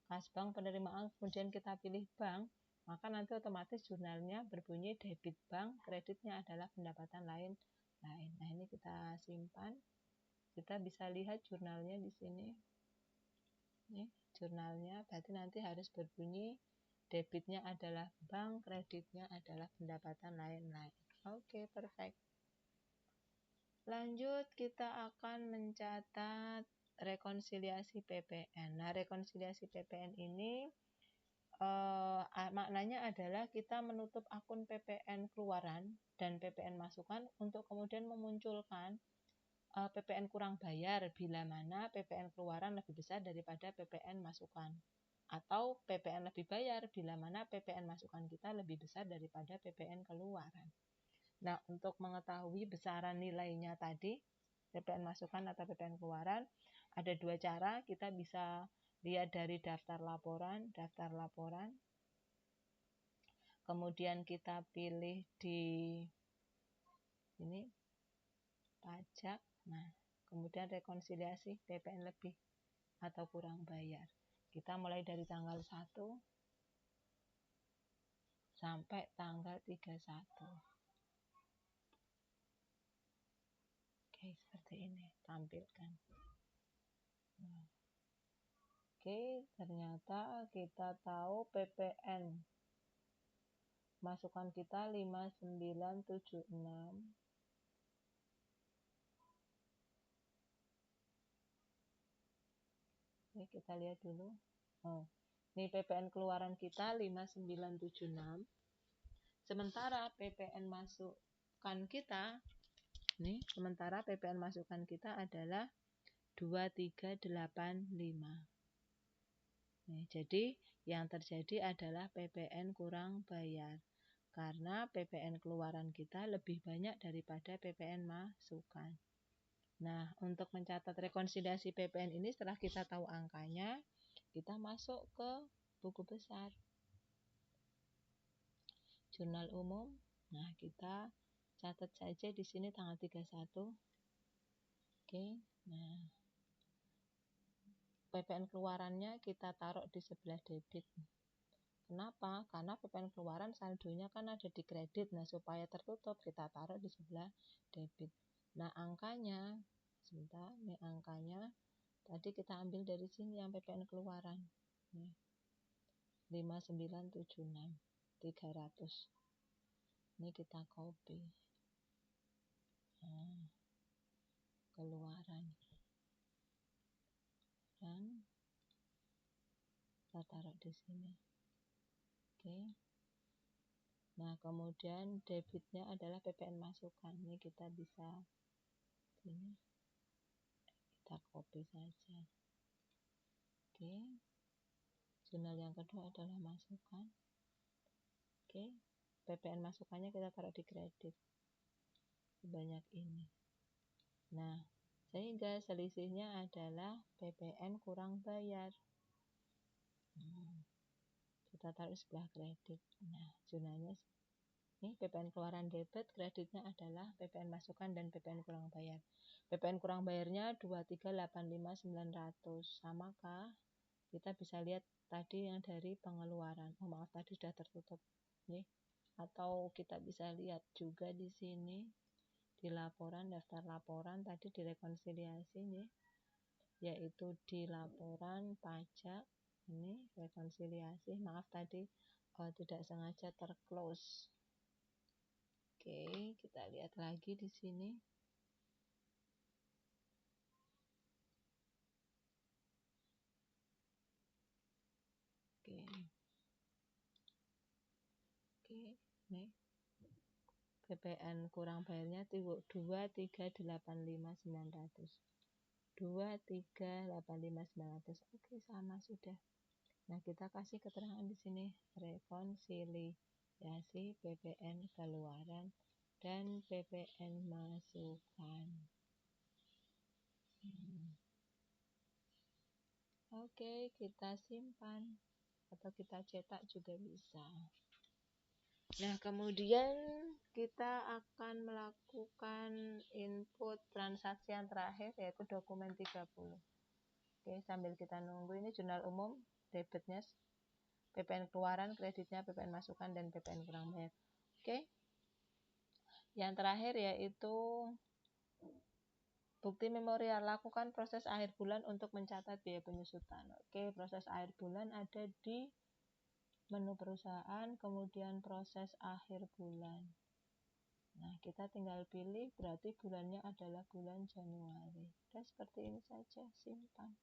kas bank penerimaan, kemudian kita pilih bank, maka nanti otomatis jurnalnya berbunyi debit bank, kreditnya adalah pendapatan lain. Nah, ini kita simpan. Kita bisa lihat jurnalnya di sini. Ini jurnalnya, berarti nanti harus berbunyi debitnya adalah bank, kreditnya adalah pendapatan lain-lain. Oke, perfect. Lanjut, kita akan mencatat rekonsiliasi PPN. Nah, rekonsiliasi PPN ini maknanya adalah kita menutup akun PPN keluaran dan PPN masukan untuk kemudian memunculkan PPN kurang bayar bila mana PPN keluaran lebih besar daripada PPN masukan, atau PPN lebih bayar bila mana PPN masukan kita lebih besar daripada PPN keluaran. Nah, untuk mengetahui besaran nilainya tadi, PPN masukan atau PPN keluaran, ada 2 cara. Kita bisa lihat dari daftar laporan. Kemudian kita pilih di ini pajak. Nah, kemudian rekonsiliasi PPN lebih atau kurang bayar. Kita mulai dari tanggal 1 sampai tanggal 31. Oke, seperti ini tampilkan. Nah. Oke, ternyata kita tahu PPN masukan kita 5976. Ini kita lihat dulu. Oh, ini PPN keluaran kita 5976. Sementara PPN masukan kita, adalah 2385. Nih, jadi yang terjadi adalah PPN kurang bayar. Karena PPN keluaran kita lebih banyak daripada PPN masukan. Nah, untuk mencatat rekonsiliasi PPN ini setelah kita tahu angkanya, kita masuk ke buku besar. Jurnal umum. Nah, kita catat saja di sini tanggal 31. Oke. Nah, PPN keluarannya kita taruh di sebelah debit. Kenapa? Karena PPN keluaran saldonya kan ada di kredit. Nah, supaya tertutup kita taruh di sebelah debit. Nah, angkanya, sebentar, ini angkanya tadi kita ambil dari sini yang PPN keluaran. Nih. 5976 300. Ini kita copy. Nah, keluaran. Dan kita taruh di sini. Oke. Nah, kemudian debitnya adalah PPN masukan. Ini kita bisa sini. Kita copy saja. Oke. Jurnal yang kedua adalah masukan. Oke. PPN masukannya kita taruh di kredit. Sebanyak ini. Nah, sehingga selisihnya adalah PPN kurang bayar. Kita taruh sebelah kredit. Nah, jurnalnya ini PPN keluaran debit, kreditnya adalah PPN masukan dan PPN kurang bayar. PPN kurang bayarnya 2385.900. Samakah? Kita bisa lihat tadi yang dari pengeluaran. Oh, maaf, tadi sudah tertutup. Nih. Atau kita bisa lihat juga di sini di laporan, daftar laporan tadi di rekonsiliasi nih, yaitu di laporan pajak. Ini rekonsiliasi, maaf tadi tidak sengaja terclose. Oke, kita lihat lagi di sini. Oke, nih. PPN kurang bayarnya 2385.900. 2385.900. Oke, sama sudah. Nah, kita kasih keterangan di sini rekonsiliasi PPN keluaran dan PPN masukan. Oke, kita simpan atau kita cetak juga bisa. Nah, kemudian kita akan melakukan input transaksi yang terakhir, yaitu dokumen 30. Oke, sambil kita nunggu, ini jurnal umum, debitnya, PPN keluaran, kreditnya, PPN masukan, dan PPN kurang bayar. Oke, yang terakhir yaitu bukti memorial, lakukan proses akhir bulan untuk mencatat biaya penyusutan. Oke, proses akhir bulan ada di menu perusahaan, kemudian proses akhir bulan. Nah, kita tinggal pilih, berarti bulannya adalah bulan Januari. Dan seperti ini saja, simpan.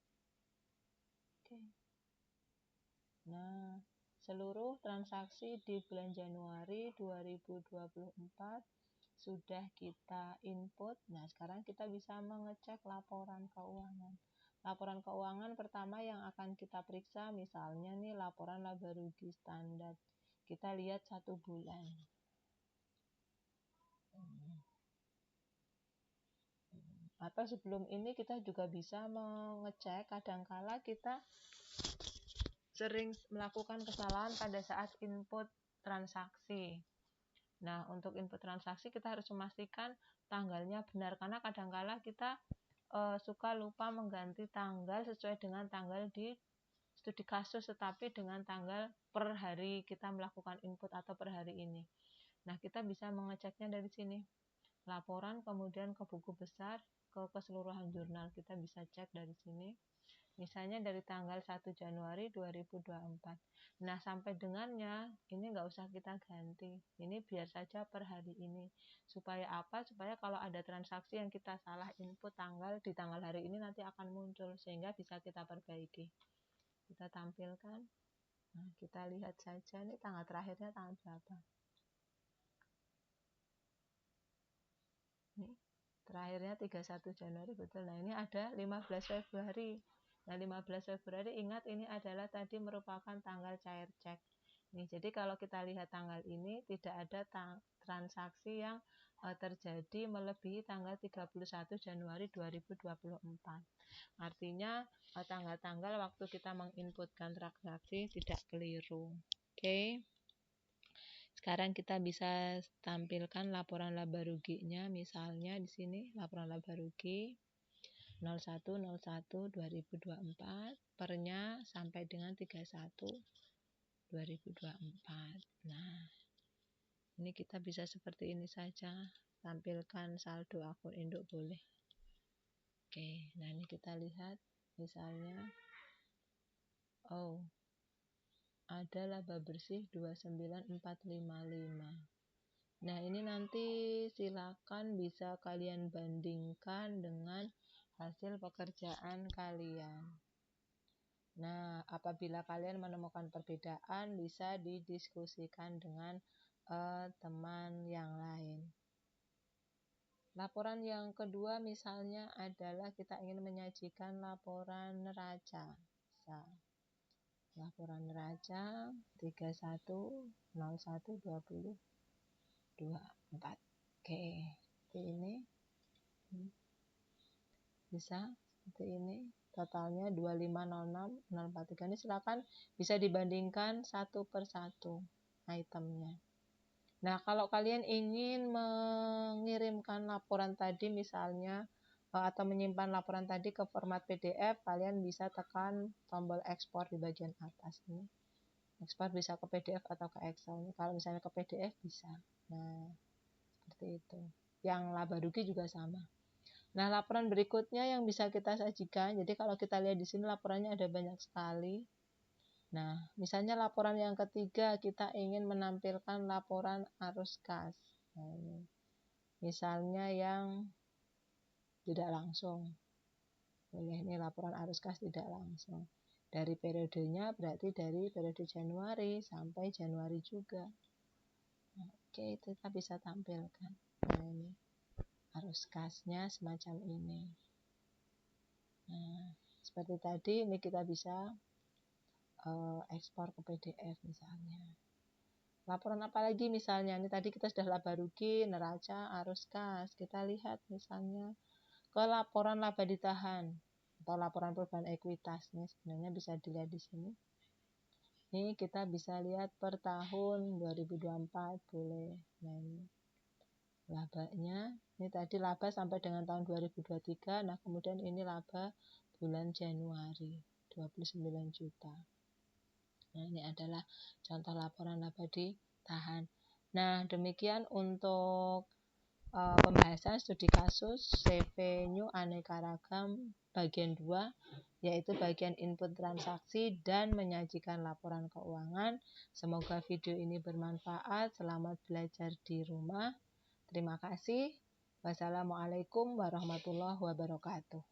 Oke. Nah, seluruh transaksi di bulan Januari 2024 sudah kita input. Nah, sekarang kita bisa mengecek laporan keuangan. Laporan keuangan pertama yang akan kita periksa, misalnya nih laporan laba rugi standar. Kita lihat 1 bulan. Atau sebelum ini kita juga bisa mengecek, kadangkala kita sering melakukan kesalahan pada saat input transaksi. Nah, untuk input transaksi kita harus memastikan tanggalnya benar, karena kadangkala kita suka lupa mengganti tanggal sesuai dengan tanggal di studi kasus, tetapi dengan tanggal per hari kita melakukan input atau per hari ini. Nah, kita bisa mengeceknya dari sini. Laporan, kemudian ke buku besar, ke keseluruhan jurnal, kita bisa cek dari sini. Misalnya dari tanggal 1 Januari 2024. Nah, sampai dengannya ini nggak usah kita ganti. Ini biar saja per hari ini. Supaya apa? Supaya kalau ada transaksi yang kita salah input tanggal di tanggal hari ini nanti akan muncul. Sehingga bisa kita perbaiki. Kita tampilkan. Nah, kita lihat saja nih tanggal terakhirnya tanggal berapa. Nih, terakhirnya 31 Januari betul. Nah, ini ada 15 Februari. Nah, 15 Februari ingat ini adalah tadi merupakan tanggal cair cek. Nih, jadi kalau kita lihat tanggal ini tidak ada transaksi yang terjadi melebihi tanggal 31 Januari 2024. Artinya tanggal-tanggal waktu kita menginputkan transaksi tidak keliru. Oke. Sekarang kita bisa tampilkan laporan laba ruginya, misalnya di sini laporan laba rugi 01/01/2024 pernya sampai dengan 31/2024. Nah, ini kita bisa seperti ini saja, tampilkan saldo akun induk boleh. Oke, nah ini kita lihat misalnya ada laba bersih 29455. Nah, ini nanti silakan bisa kalian bandingkan dengan hasil pekerjaan kalian. Nah, apabila kalian menemukan perbedaan, bisa didiskusikan dengan teman yang lain. Laporan yang kedua misalnya adalah kita ingin menyajikan laporan neraca. Laporan neraca 31/01/2024. Oke, seperti ini. Bisa seperti ini. Totalnya 2506043. Ini silakan bisa dibandingkan satu per satu itemnya. Nah, kalau kalian ingin mengirimkan laporan tadi misalnya atau menyimpan laporan tadi ke format PDF, kalian bisa tekan tombol ekspor di bagian atas ini. Ekspor bisa ke PDF atau ke Excel. Kalau misalnya ke PDF bisa. Nah, seperti itu. Yang laba rugi juga sama. Nah, laporan berikutnya yang bisa kita sajikan. Jadi kalau kita lihat di sini laporannya ada banyak sekali. Nah, misalnya laporan yang ketiga kita ingin menampilkan laporan arus kas. Nah, ini. Misalnya yang tidak langsung. Boleh ini laporan arus kas tidak langsung. Dari periodenya berarti dari periode Januari sampai Januari juga. Oke, itu kita bisa tampilkan. Nah, ini arus kasnya semacam ini. Nah, seperti tadi ini kita bisa ekspor ke PDF misalnya. Laporan apa lagi misalnya? Ini tadi kita sudah laba rugi, neraca, arus kas. Kita lihat misalnya ke laporan laba ditahan atau laporan perubahan ekuitas. Ini sebenarnya bisa dilihat di sini. Ini kita bisa lihat per tahun 2024 boleh. Nah, ini labanya. Ini tadi laba sampai dengan tahun 2023. Nah, kemudian ini laba bulan Januari 29 juta. Nah, ini adalah contoh laporan laba ditahan. Nah, demikian untuk pembahasan studi kasus CV New Aneka Ragam bagian 2, yaitu bagian input transaksi dan menyajikan laporan keuangan. Semoga video ini bermanfaat. Selamat belajar di rumah. Terima kasih. Wassalamualaikum warahmatullahi wabarakatuh.